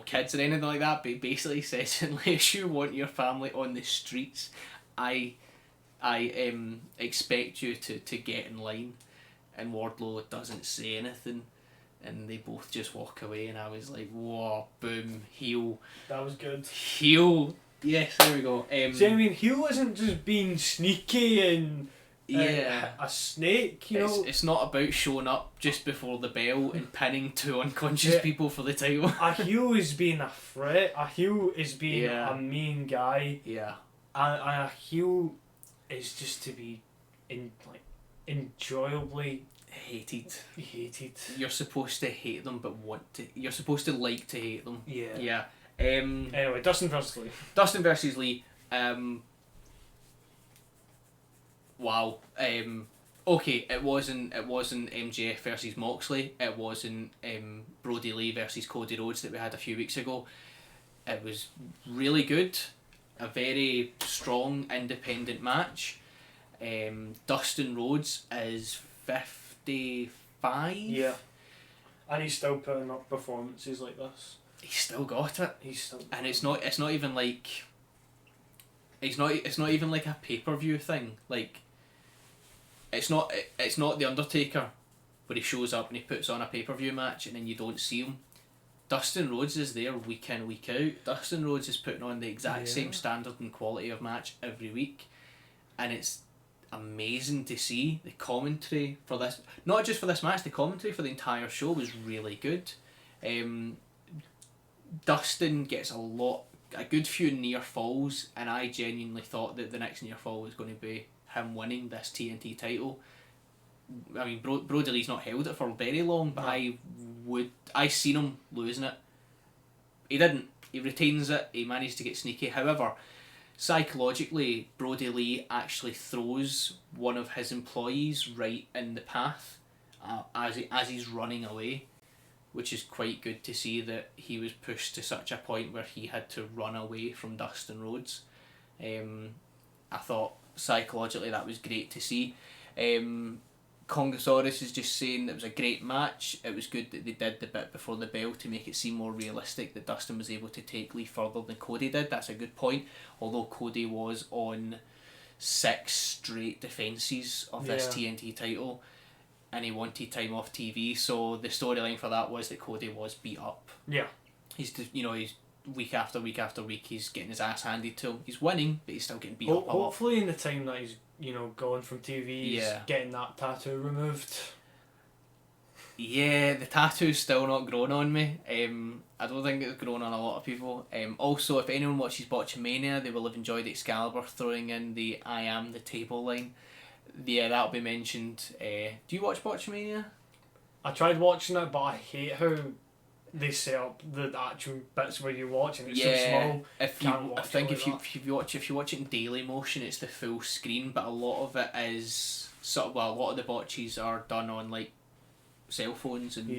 kids or anything like that. But he basically says, unless you want your family on the streets, I expect you to get in line. And Wardlow doesn't say anything, and they both just walk away. And I was like, "Whoa, boom, heel." That was good. Heel. Yes, there we go. See, I mean, heel isn't just being sneaky and. Yeah, a snake, It's not about showing up just before the bell and pinning 2 unconscious people for the title. A heel is being a threat. A heel is being a mean guy. Yeah. And a heel is just to be enjoyably hated. You're supposed to hate them, but you're supposed to like to hate them. Yeah. Yeah. Anyway, Dustin versus Lee. Dustin versus Lee. Wow. Okay, it wasn't MJF versus Moxley. It wasn't Brody Lee versus Cody Rhodes that we had a few weeks ago. It was really good. A very strong independent match. Dustin Rhodes is 55. Yeah. And he's still putting up performances like this. He's still got it. And it's not even like. It's not even like a pay-per-view thing. It's not The Undertaker where he shows up and he puts on a pay-per-view match and then you don't see him. Dustin Rhodes is there week in, week out. Dustin Rhodes is putting on the exact same standard and quality of match every week, and it's amazing to see. The commentary for this, not just for this match, the commentary for the entire show was really good. Dustin gets a good few near falls, and I genuinely thought that the next near fall was going to be him winning this TNT title. I mean, Brody Lee's not held it for very long, but I seen him losing it. He didn't. He retains it. He managed to get sneaky. However, psychologically, Brody Lee actually throws one of his employees right in the path as he's running away, which is quite good to see that he was pushed to such a point where he had to run away from Dustin Rhodes. I thought psychologically that was great to see. Congosaurus is just saying that it was a great match. It was good that they did the bit before the bell to make it seem more realistic that Dustin was able to take Lee further than Cody did. That's a good point. Although Cody was on 6 straight defences of this TNT title. and he wanted time off TV. So the storyline for that was that Cody was beat up. Yeah. He's week after week after week he's getting his ass handed to him. He's winning, but he's still getting beat up a lot. Hopefully in the time that he's gone from TV, he's getting that tattoo removed. Yeah, the tattoo's still not grown on me. I don't think it's grown on a lot of people. Also, if anyone watches Botchamania, they will have enjoyed Excalibur throwing in the "I am the table" line. Yeah, that'll be mentioned. Do you watch Botchamania? I tried watching it, but I hate how they set up the actual bits where you watch and it's so small. If you watch it in daily motion, it's the full screen, but a lot of it is a lot of the botches are done on like cell phones and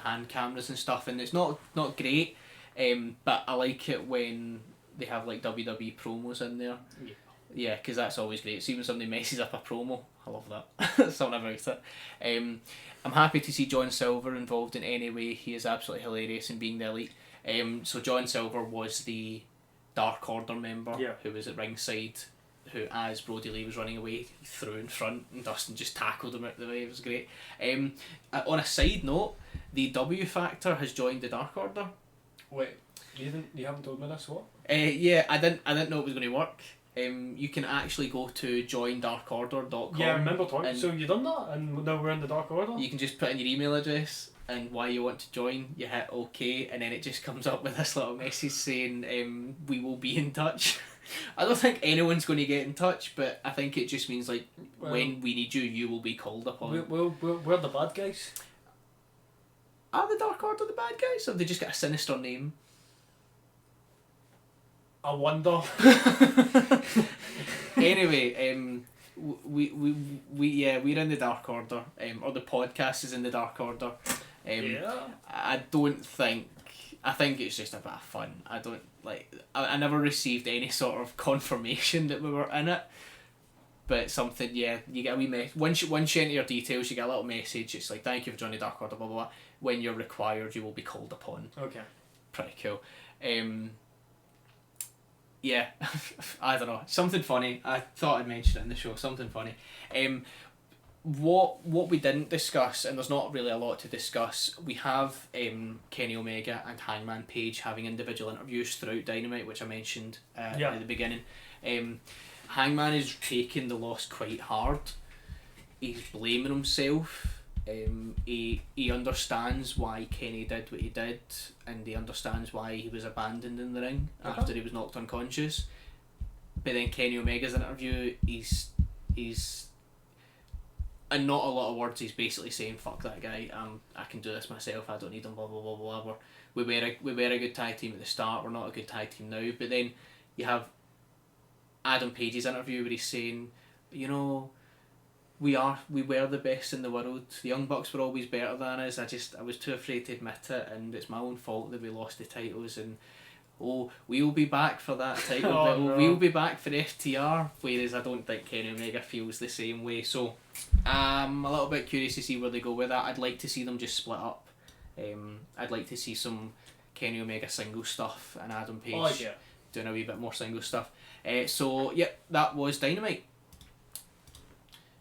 hand cameras and stuff, and it's not great. But I like it when they have like WWE promos in there. Yeah, because that's always great. See when somebody messes up a promo, I love that. Something about it. I'm happy to see John Silver involved in any way. He is absolutely hilarious in being the Elite. So John Silver was the Dark Order member who was at ringside, who, as Brody Lee was running away, he threw in front and Dustin just tackled him out of the way. It was great. On a side note, the W Factor has joined the Dark Order. Wait, you haven't told me this, what? Yeah, I didn't know it was going to work. You can actually go to joindarkorder.com. Yeah, I remember talking. So you done that, and now we're in the Dark Order? You can just put in your email address and why you want to join. You hit OK, and then it just comes up with this little message saying, we will be in touch. I don't think anyone's going to get in touch, but I think it just means like when we need you, you will be called upon. We're the bad guys. Are the Dark Order the bad guys, or have they just got a sinister name? I wonder. Anyway, we're in the Dark Order, or the podcast is in the Dark Order. I think it's just a bit of fun. I never received any sort of confirmation that we were in it, but something, you get a wee message. Once you enter your details, you get a little message. It's like, thank you for joining the Dark Order, blah blah blah. When you're required, you will be called upon. Okay. Pretty cool. Yeah, I don't know. Something funny. I thought I'd mention it in the show. Something funny. What we didn't discuss, and there's not really a lot to discuss, we have Kenny Omega and Hangman Page having individual interviews throughout Dynamite, which I mentioned at the beginning. Hangman is taking the loss quite hard. He's blaming himself. He understands why Kenny did what he did, and he understands why he was abandoned in the ring after he was knocked unconscious. But then Kenny Omega's interview, he's in not a lot of words, he's basically saying, fuck that guy, I can do this myself, I don't need him, blah blah blah blah. We were a good tag team at the start, we're not a good tag team now. But then you have Adam Page's interview where he's saying, we were the best in the world. The Young Bucks were always better than us. I was too afraid to admit it, and it's my own fault that we lost the titles. And we'll be back for that title. We'll be back for FTR. Whereas I don't think Kenny Omega feels the same way. So I'm a little bit curious to see where they go with that. I'd like to see them just split up. I'd like to see some Kenny Omega single stuff and Adam Page doing a wee bit more single stuff. That was Dynamite.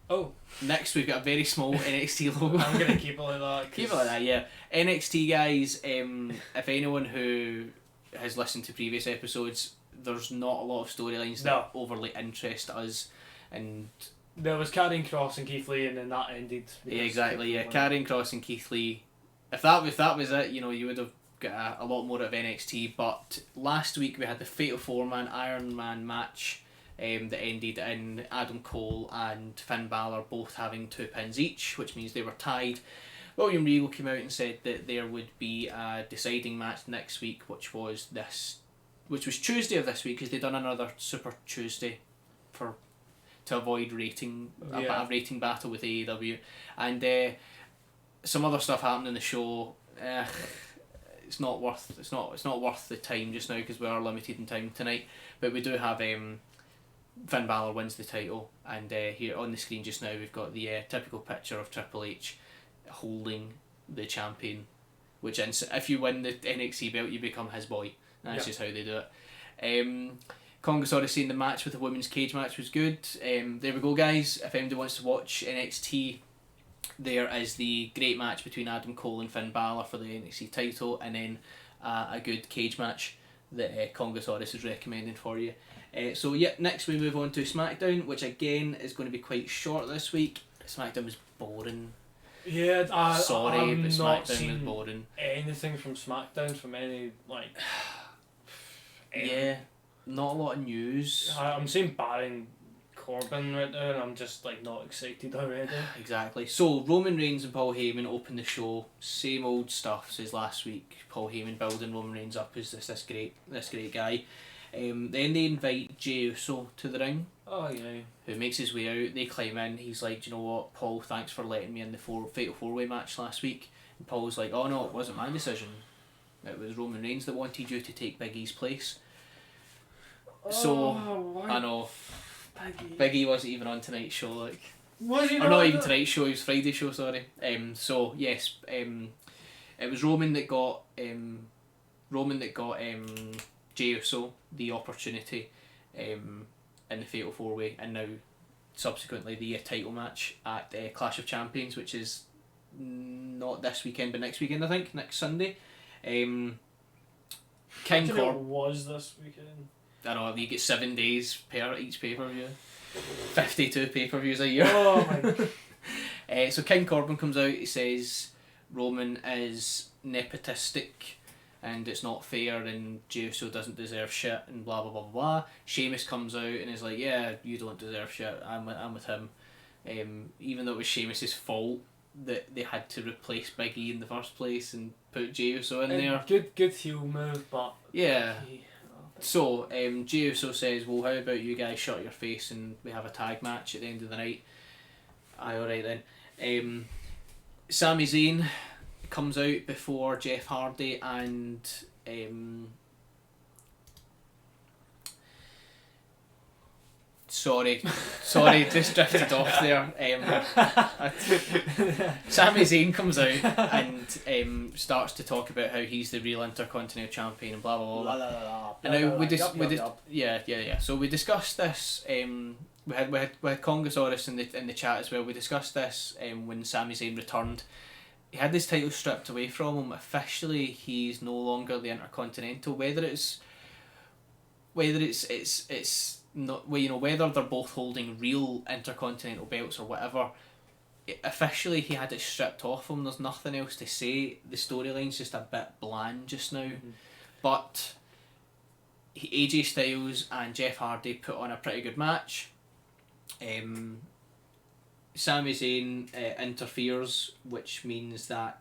Oh. Next we've got a very small NXT logo. I'm going to keep it like that. Keep it like that, yeah. NXT guys, if anyone who has listened to previous episodes, there's not a lot of storylines that overly interest us. And there was Karrion Kross and Keith Lee, and then that ended. Yeah, exactly, yeah. Karrion Kross and Keith Lee. If that was it, you would have got a lot more of NXT. But last week we had the Fatal 4-man Iron Man match. That ended in Adam Cole and Finn Balor both having 2 pins each, which means they were tied. William Regal came out and said that there would be a deciding match next week, which was Tuesday of this week, because they'd done another Super Tuesday to avoid a rating battle with AEW, and some other stuff happened in the show. It's not worth the time just now because we are limited in time tonight. But we do have Finn Balor wins the title, and here on the screen just now we've got the typical picture of Triple H holding the champion, which if you win the NXT belt you become his boy. That's just how they do it. Congress Odyssey in the match with the women's cage match was good. There we go guys, if anybody wants to watch NXT there is the great match between Adam Cole and Finn Balor for the NXT title, and then a good cage match that Congosaurus is recommending for you. So yeah, next we move on to SmackDown, which again is going to be quite short this week. SmackDown was boring. Yeah, Sorry, I'm but not SmackDown was seen boring. anything from SmackDown from any like. Yeah, not a lot of news. I'm seeing Baron Corbin right now, and I'm just like not excited already. Exactly. So Roman Reigns and Paul Heyman open the show. Same old stuff as last week. Paul Heyman building Roman Reigns up as this great guy. Then they invite Jey Uso to the ring, Oh yeah. who makes his way out. They climb in. He's like, "Do you know what, Paul? Thanks for letting me in the fatal 4-way match last week." And Paul's like, "Oh no, it wasn't my decision. It was Roman Reigns that wanted you to take Big E's place." So I know Big E wasn't even on tonight's show, like. Was he Or not even tonight's show, it was Friday's show, sorry. So yes, it was Roman that got Jey Uso the opportunity in the Fatal 4-way, and now subsequently the title match at Clash of Champions, which is not this weekend but next weekend, I think, next Sunday. King Corbin was this weekend. I know, you get 7 days per each pay-per-view. 52 pay-per-views a year. Oh my god. So King Corbin comes out, he says Roman is nepotistic and it's not fair and Jey Uso doesn't deserve shit and blah blah blah blah. Sheamus comes out and is like, yeah, you don't deserve shit, I'm with him. Even though it was Sheamus's fault that they had to replace Big E in the first place and put Jey Uso in there. Good heel move, but Yeah. So, Jey Uso says, well, how about you guys shut your face and we have a tag match at the end of the night? Aye, alright then. Sami Zayn comes out before Jeff Hardy and Sorry, just drifted off there. Sami Zayn comes out and starts to talk about how he's the real Intercontinental Champion and blah blah blah. And now So we discussed this. We had Congosaurus in the chat as well. We discussed this when Sami Zayn returned. He had his title stripped away from him. Officially, he's no longer the Intercontinental. Whether it's not, well, you know, whether they're both holding real Intercontinental belts or whatever, officially he had it stripped off him. There's nothing else to say. The storyline's just a bit bland just now. Mm-hmm. But AJ Styles and Jeff Hardy put on a pretty good match. Sami Zayn interferes, which means that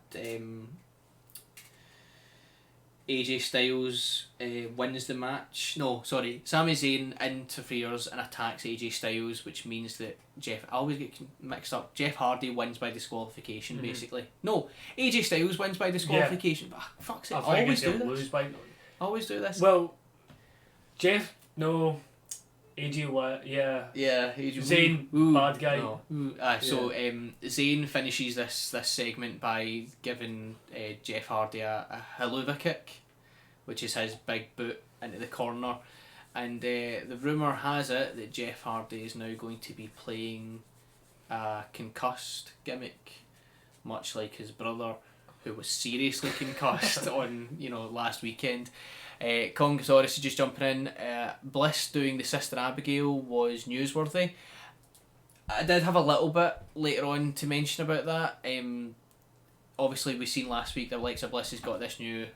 AJ Styles wins the match. No, sorry. Sami Zayn interferes and attacks AJ Styles, which means that I always get mixed up. Jeff Hardy wins by disqualification, basically. No, AJ Styles wins by disqualification. Yeah. But fuck's sake, I always do this. Always do this. Well, AJ, yeah. Yeah, AJ. Zayn, bad guy. No. So Zayn finishes this segment by giving Jeff Hardy a haluva kick, which is his big boot into the corner, and the rumour has it that Jeff Hardy is now going to be playing a concussed gimmick, much like his brother, who was seriously concussed on last weekend. Congosaurus is just jumping in. Bliss doing the Sister Abigail was newsworthy. I did have a little bit later on to mention about that. Obviously we've seen last week that Alexa Bliss has got this new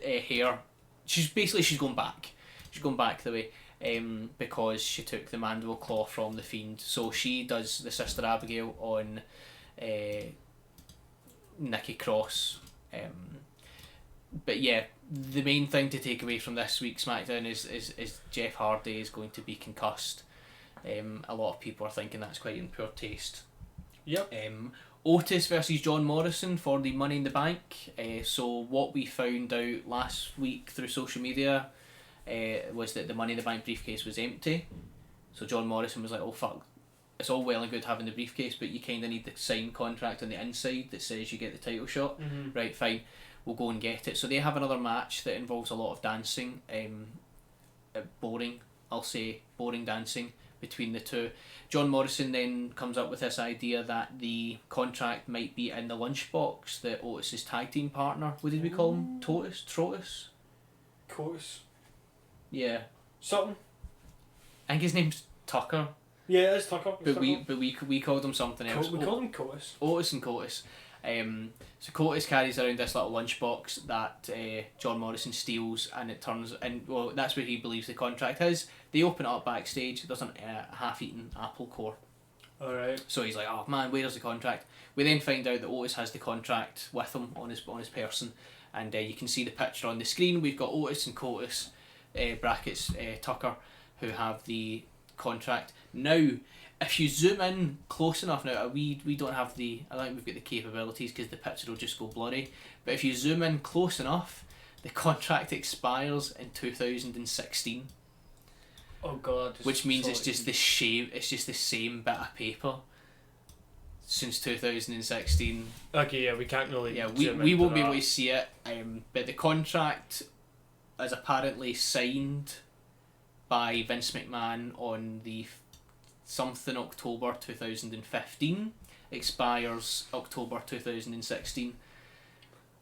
hair. She's going back. She's going back the way because she took the mandible claw from the Fiend. So she does the Sister Abigail on Nikki Cross. But yeah, the main thing to take away from this week's SmackDown is Jeff Hardy is going to be concussed. A lot of people are thinking that's quite in poor taste. Yep. Otis versus John Morrison for the Money in the Bank. So what we found out last week through social media was that the Money in the Bank briefcase was empty. So John Morrison was like, oh fuck, it's all well and good having the briefcase, but you kind of need the signed contract on the inside that says you get the title shot. Mm-hmm. Right, fine. We'll go and get it. So they have another match that involves a lot of dancing. Boring, I'll say, boring dancing, between the two. John Morrison then comes up with this idea that the contract might be in the lunchbox that Otis's tag team partner, what did we call him? Trotus? Cotis. Yeah. Something. I think his name's Tucker. Yeah, it's Tucker. But we called him something else. We called him Cotis. Otis and Cotis. So Cotis carries around this little lunchbox that John Morrison steals, and it turns, and well, that's where he believes the contract is. They open it up backstage. There's a half-eaten apple core. All right. So he's like, "Oh man, where's the contract?" We then find out that Otis has the contract with him on his person, and you can see the picture on the screen. We've got Otis and Cotis, brackets Tucker, who have the contract now. If you zoom in close enough now, we don't have the, I think we've got the capabilities because the picture will just go blurry, but if you zoom in close enough, the contract expires in 2016. Oh God! Which means it's just the same bit of paper since 2016. Okay, yeah, we can't really. Yeah, we won't be able to see it. But the contract is apparently signed by Vince McMahon on the something October 2015, expires October 2016.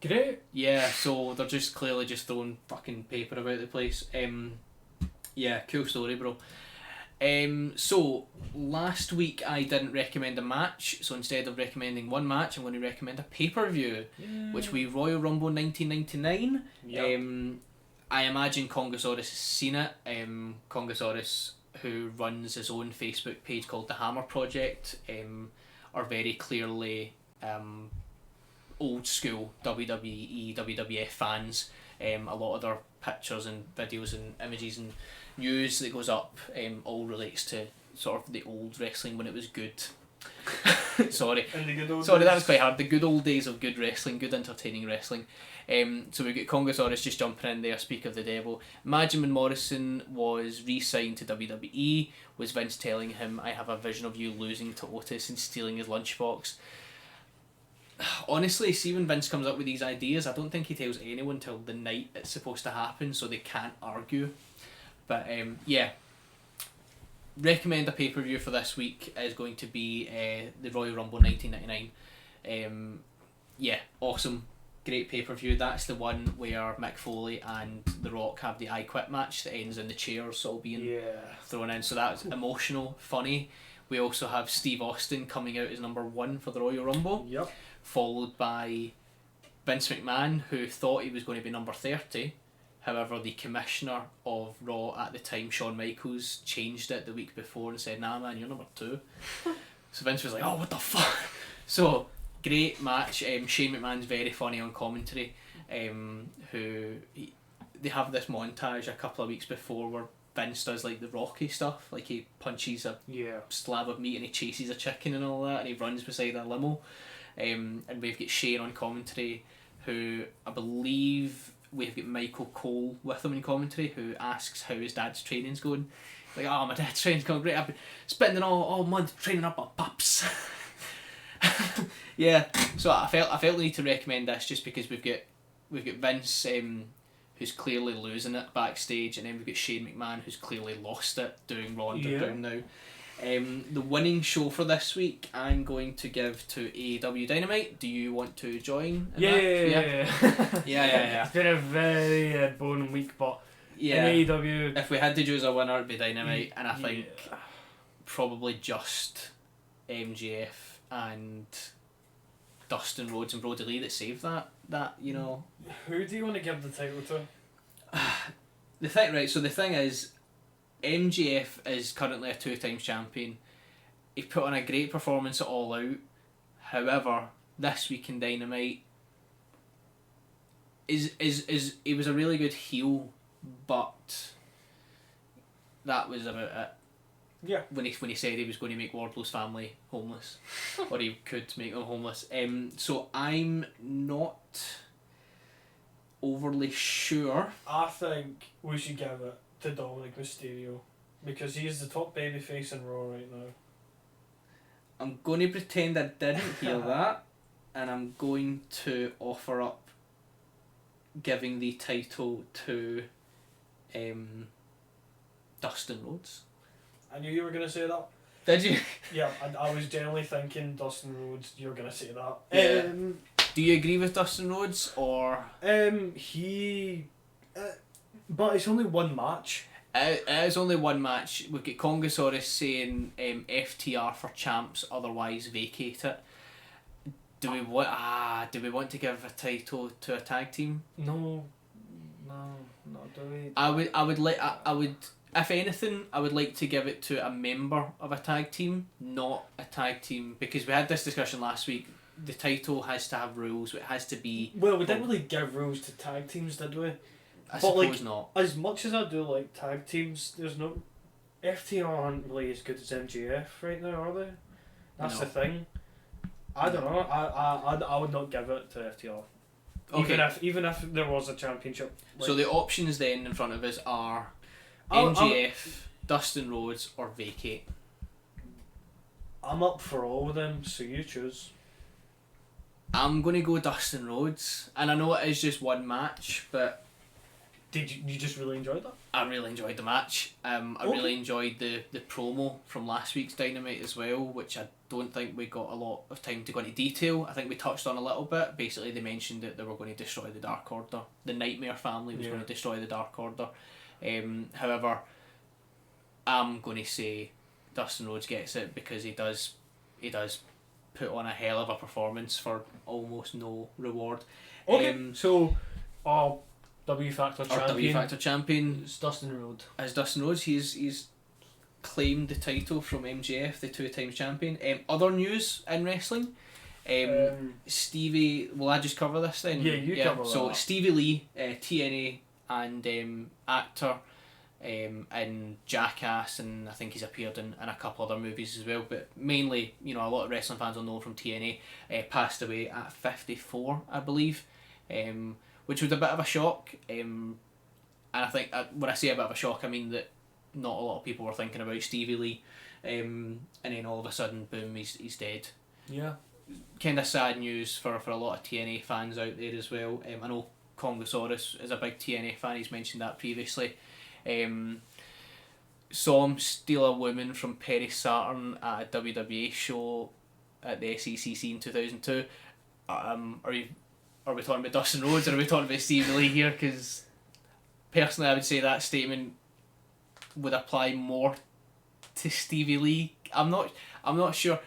Great. Yeah, so they're just clearly just throwing fucking paper about the place. Yeah, cool story, bro. So last week I didn't recommend a match, so instead of recommending one match, I'm going to recommend a pay-per-view, which we Royal Rumble 1999. Yep. I imagine Congosaurus has seen it. Congosaurus, who runs his own Facebook page called The Hammer Project, are very clearly old school WWE, WWF fans. A lot of their pictures and videos and images and news that goes up all relates to sort of the old wrestling when it was good. Sorry. And the good old Sorry, days. that was quite hard. The good old days of good wrestling, good entertaining wrestling. So we've got Congosaurus just jumping in there, speak of the devil. Imagine when Morrison was re-signed to WWE, was Vince telling him, "I have a vision of you losing to Otis and stealing his lunchbox." Honestly, see when Vince comes up with these ideas, I don't think he tells anyone till the night it's supposed to happen, so they can't argue. But yeah, recommend a pay-per-view for this week is going to be the Royal Rumble 1999. Yeah, awesome. Great pay-per-view. That's the one where Mick Foley and The Rock have the I Quit match that ends in the chairs all being thrown in. So that's emotional, funny. We also have Steve Austin coming out as number 1 for the Royal Rumble. Yep. Followed by Vince McMahon, who thought he was going to be number 30. However, the commissioner of Raw at the time, Shawn Michaels, changed it the week before and said, "Nah man, you're number 2. So Vince was like, "Oh, what the fuck?" So great match. Shane McMahon's very funny on commentary. They have this montage a couple of weeks before where Vince does like the Rocky stuff, like he punches a slab of meat and he chases a chicken and all that, and he runs beside a limo. And we've got Shane on commentary, who I believe we've got Michael Cole with him in commentary, who asks how his dad's training's going. Like, "Oh, my dad's training's going great. I've been spending all month training up my pups." Yeah, so I felt the need to recommend this just because we've got Vince, who's clearly losing it backstage, and then we've got Shane McMahon, who's clearly lost it doing Raw Underground now. The winning show for this week I'm going to give to AEW Dynamite. Do you want to join in that? Yeah. It's been a very boring week, but Yeah. in AEW, If we had to choose a winner, it'd be Dynamite, and I think probably just MJF and Dustin Rhodes and Brody Lee that saved that, you know. Who do you want to give the title to? The thing is, MJF is currently a 2-time champion. He put on a great performance at All Out. However, this week in Dynamite is he was a really good heel, but that was about it. Yeah. When he said he was going to make Wardlow's family homeless, or he could make them homeless. So I'm not overly sure. I think we should give it to Dominic Mysterio, because he is the top babyface in Raw right now. I'm going to pretend I didn't hear that, and I'm going to offer up giving the title to Dustin Rhodes. I knew you were gonna say that. Did you? Yeah, I was generally thinking Dustin Rhodes. You were gonna say that. Yeah. Do you agree with Dustin Rhodes or? He, but it's only one match. It is only one match. We've got Congosaurus saying FTR for champs, otherwise vacate it. Do we want to give a title to a tag team? No, not do we. I would if anything, I would like to give it to a member of a tag team, not a tag team, because we had this discussion last week. The title has to have rules. It has to be. Well, we didn't really give rules to tag teams, did we? I But, suppose like, not. As much as I do like tag teams, there's no FTR aren't really as good as MJF right now, are they? That's No. the thing. I don't know. I would not give it to FTR. Okay. Even if there was a championship. Like, So the options then in front of us are I'll- MJF, Dustin Rhodes, or vacate. I'm up for all of them, so you choose. I'm gonna go Dustin Rhodes, and I know it is just one match, but Did you just really enjoy that? I really enjoyed the match. I Okay. really enjoyed the promo from last week's Dynamite as well, which I don't think we got a lot of time to go into detail. I think we touched on a little bit. Basically, they mentioned that they were going to destroy the Dark Order. The Nightmare family was Yeah. going to destroy the Dark Order. However, I'm going to say Dustin Rhodes gets it because he does put on a hell of a performance for almost no reward. Okay. So, W Factor Our champion. W Factor champion It's Dustin Rhodes. as Dustin Rhodes. He's claimed the title from MJF, the 2 times champion. Other news in wrestling. Stevie, will I just cover this then? Yeah, you cover So that. Stevie Lee, TNA and actor, in Jackass, and I think he's appeared in a couple other movies as well. But mainly, a lot of wrestling fans will know from TNA. Passed away at 54, I believe, which was a bit of a shock. And I think when I say a bit of a shock, I mean that not a lot of people were thinking about Stevie Lee, and then all of a sudden, boom, he's dead. Yeah. Kind of sad news for a lot of TNA fans out there as well. I know Congosaurus is a big TNA fan. He's mentioned that previously. Saw him steal a woman from Perry Saturn at a WWE show at the SECC in 2002. Are we talking about Dustin Rhodes or are we talking about Stevie Lee here? Because personally, I would say that statement would apply more to Stevie Lee. I'm not sure.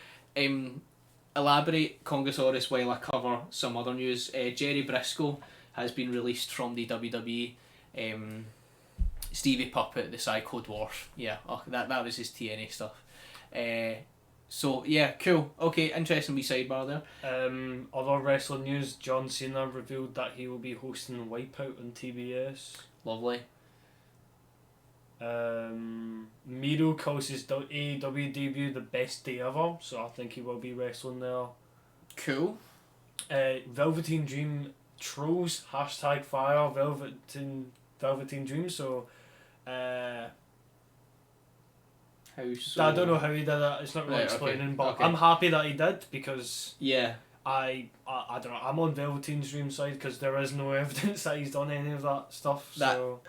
Elaborate, Congosaurus, while I cover some other news. Jerry Briscoe has been released from the WWE. Stevie Puppet, the Psycho Dwarf. Yeah, that was his TNA stuff. So yeah, cool. Okay, interesting wee sidebar there. Other wrestling news: John Cena revealed that he will be hosting Wipeout on TBS. Lovely. Miro calls his AEW debut the best day ever, so I think he will be wrestling there. Cool. Velveteen Dream trolls #fire Velveteen Dream. So, How so? I don't know how he did it. It's not really Right, okay, explaining, but okay. I'm happy that he did because Yeah. I don't know. I'm on Velveteen Dream's side because there is no evidence that he's done any of that stuff. So.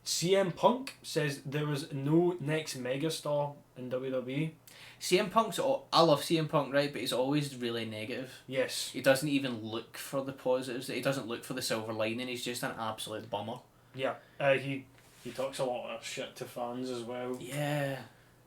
CM Punk says there was no next megastar in WWE. CM Punk's. I love CM Punk, right? But he's always really negative. Yes. He doesn't even look for the positives. He doesn't look for the silver lining. He's just an absolute bummer. Yeah. He talks a lot of shit to fans as well. Yeah.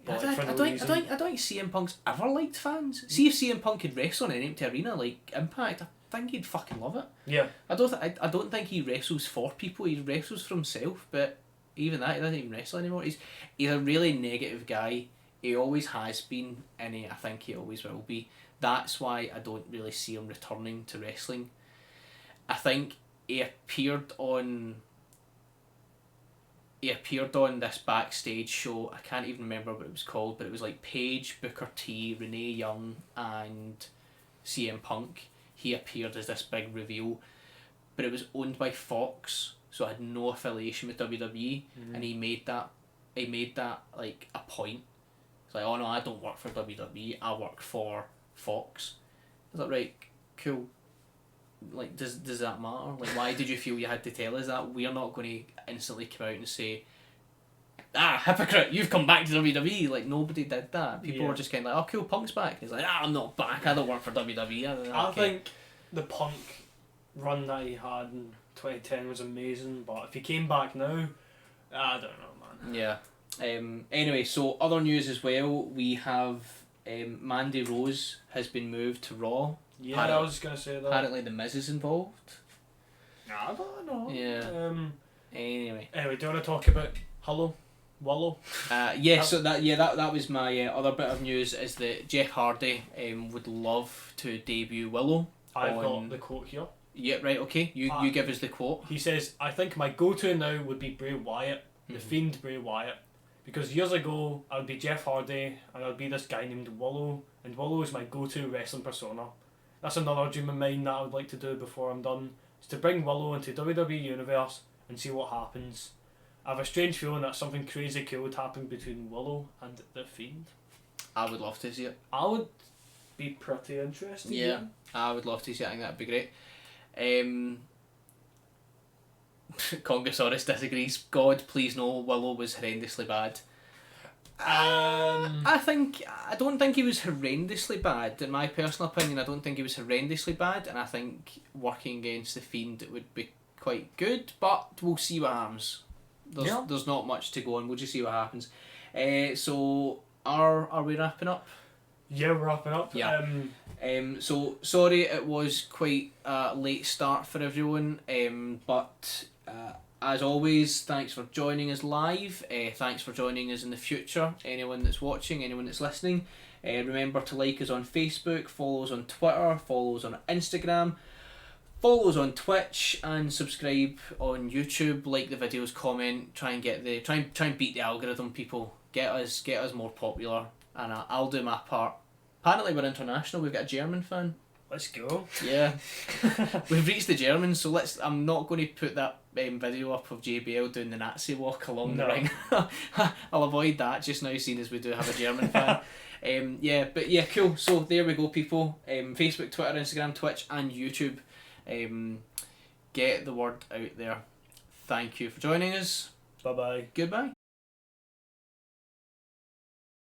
But I for don't no reason. think CM Punk's ever liked fans. See if CM Punk could wrestle in an empty arena like Impact, I think he'd fucking love it. Yeah. I don't think he wrestles for people. He wrestles for himself. But even that, he doesn't even wrestle anymore. He's a really negative guy. He always has been, and I think he always will be. That's why I don't really see him returning to wrestling. I think he appeared on this backstage show. I can't even remember what it was called, but it was like Paige, Booker T, Renee Young, and CM Punk. He appeared as this big reveal, but it was owned by Fox, so it had no affiliation with WWE, and he made that like a point. It's like, oh no, I don't work for WWE, I work for Fox. I was like, right, cool. like, does that matter? Like, why did you feel you had to tell us that? We're not going to instantly come out and say, hypocrite, you've come back to WWE. Like, nobody did that. People were just kind of like, oh, cool, Punk's back. He's like, I'm not back. I don't work for WWE. I think the Punk run that he had in 2010 was amazing, but if he came back now, I don't know, man. Yeah. Anyway, so other news as well. We have Mandy Rose has been moved to Raw. Yeah, I was just going to say that. Apparently the Miz is involved. I don't know. Yeah. Anyway, do you want to talk about Willow? So that was my other bit of news, is that Jeff Hardy would love to debut Willow. I've got the quote here. Yeah, right, okay. You give us the quote. He says, I think my go-to now would be Bray Wyatt, the Fiend Bray Wyatt. Because years ago, I would be Jeff Hardy, and I would be this guy named Willow, and Willow is my go-to wrestling persona. That's another dream of mine that I would like to do before I'm done, is to bring Willow into WWE Universe and see what happens. I have a strange feeling that something crazy cool would happen between Willow and the Fiend. I would love to see it. I would be pretty interested. Yeah, I would love to see it. I think that'd be great. Congosaurus disagrees. God, please no, Willow was horrendously bad. I don't think he was horrendously bad. In my personal opinion, I don't think he was horrendously bad, and I think working against the Fiend it would be quite good. But we'll see what happens. There's not much to go on. We'll just see what happens. So are we wrapping up? Yeah, we're wrapping up. Yeah. So sorry it was quite a late start for everyone. But as always, thanks for joining us live. Thanks for joining us in the future. Anyone that's watching, anyone that's listening, remember to like us on Facebook, follow us on Twitter, follow us on Instagram, follow us on Twitch, and subscribe on YouTube. Like the videos, comment, try and beat the algorithm. People, get us more popular, and I'll do my part. Apparently we're international. We've got a German fan. Let's go. Yeah. We've reached the Germans, so I'm not going to put that video up of JBL doing the Nazi walk along the ring. I'll avoid that just now, seeing as we do have a German fan. Cool. So there we go, people. Facebook, Twitter, Instagram, Twitch, and YouTube. Get the word out there. Thank you for joining us. Bye-bye. Goodbye.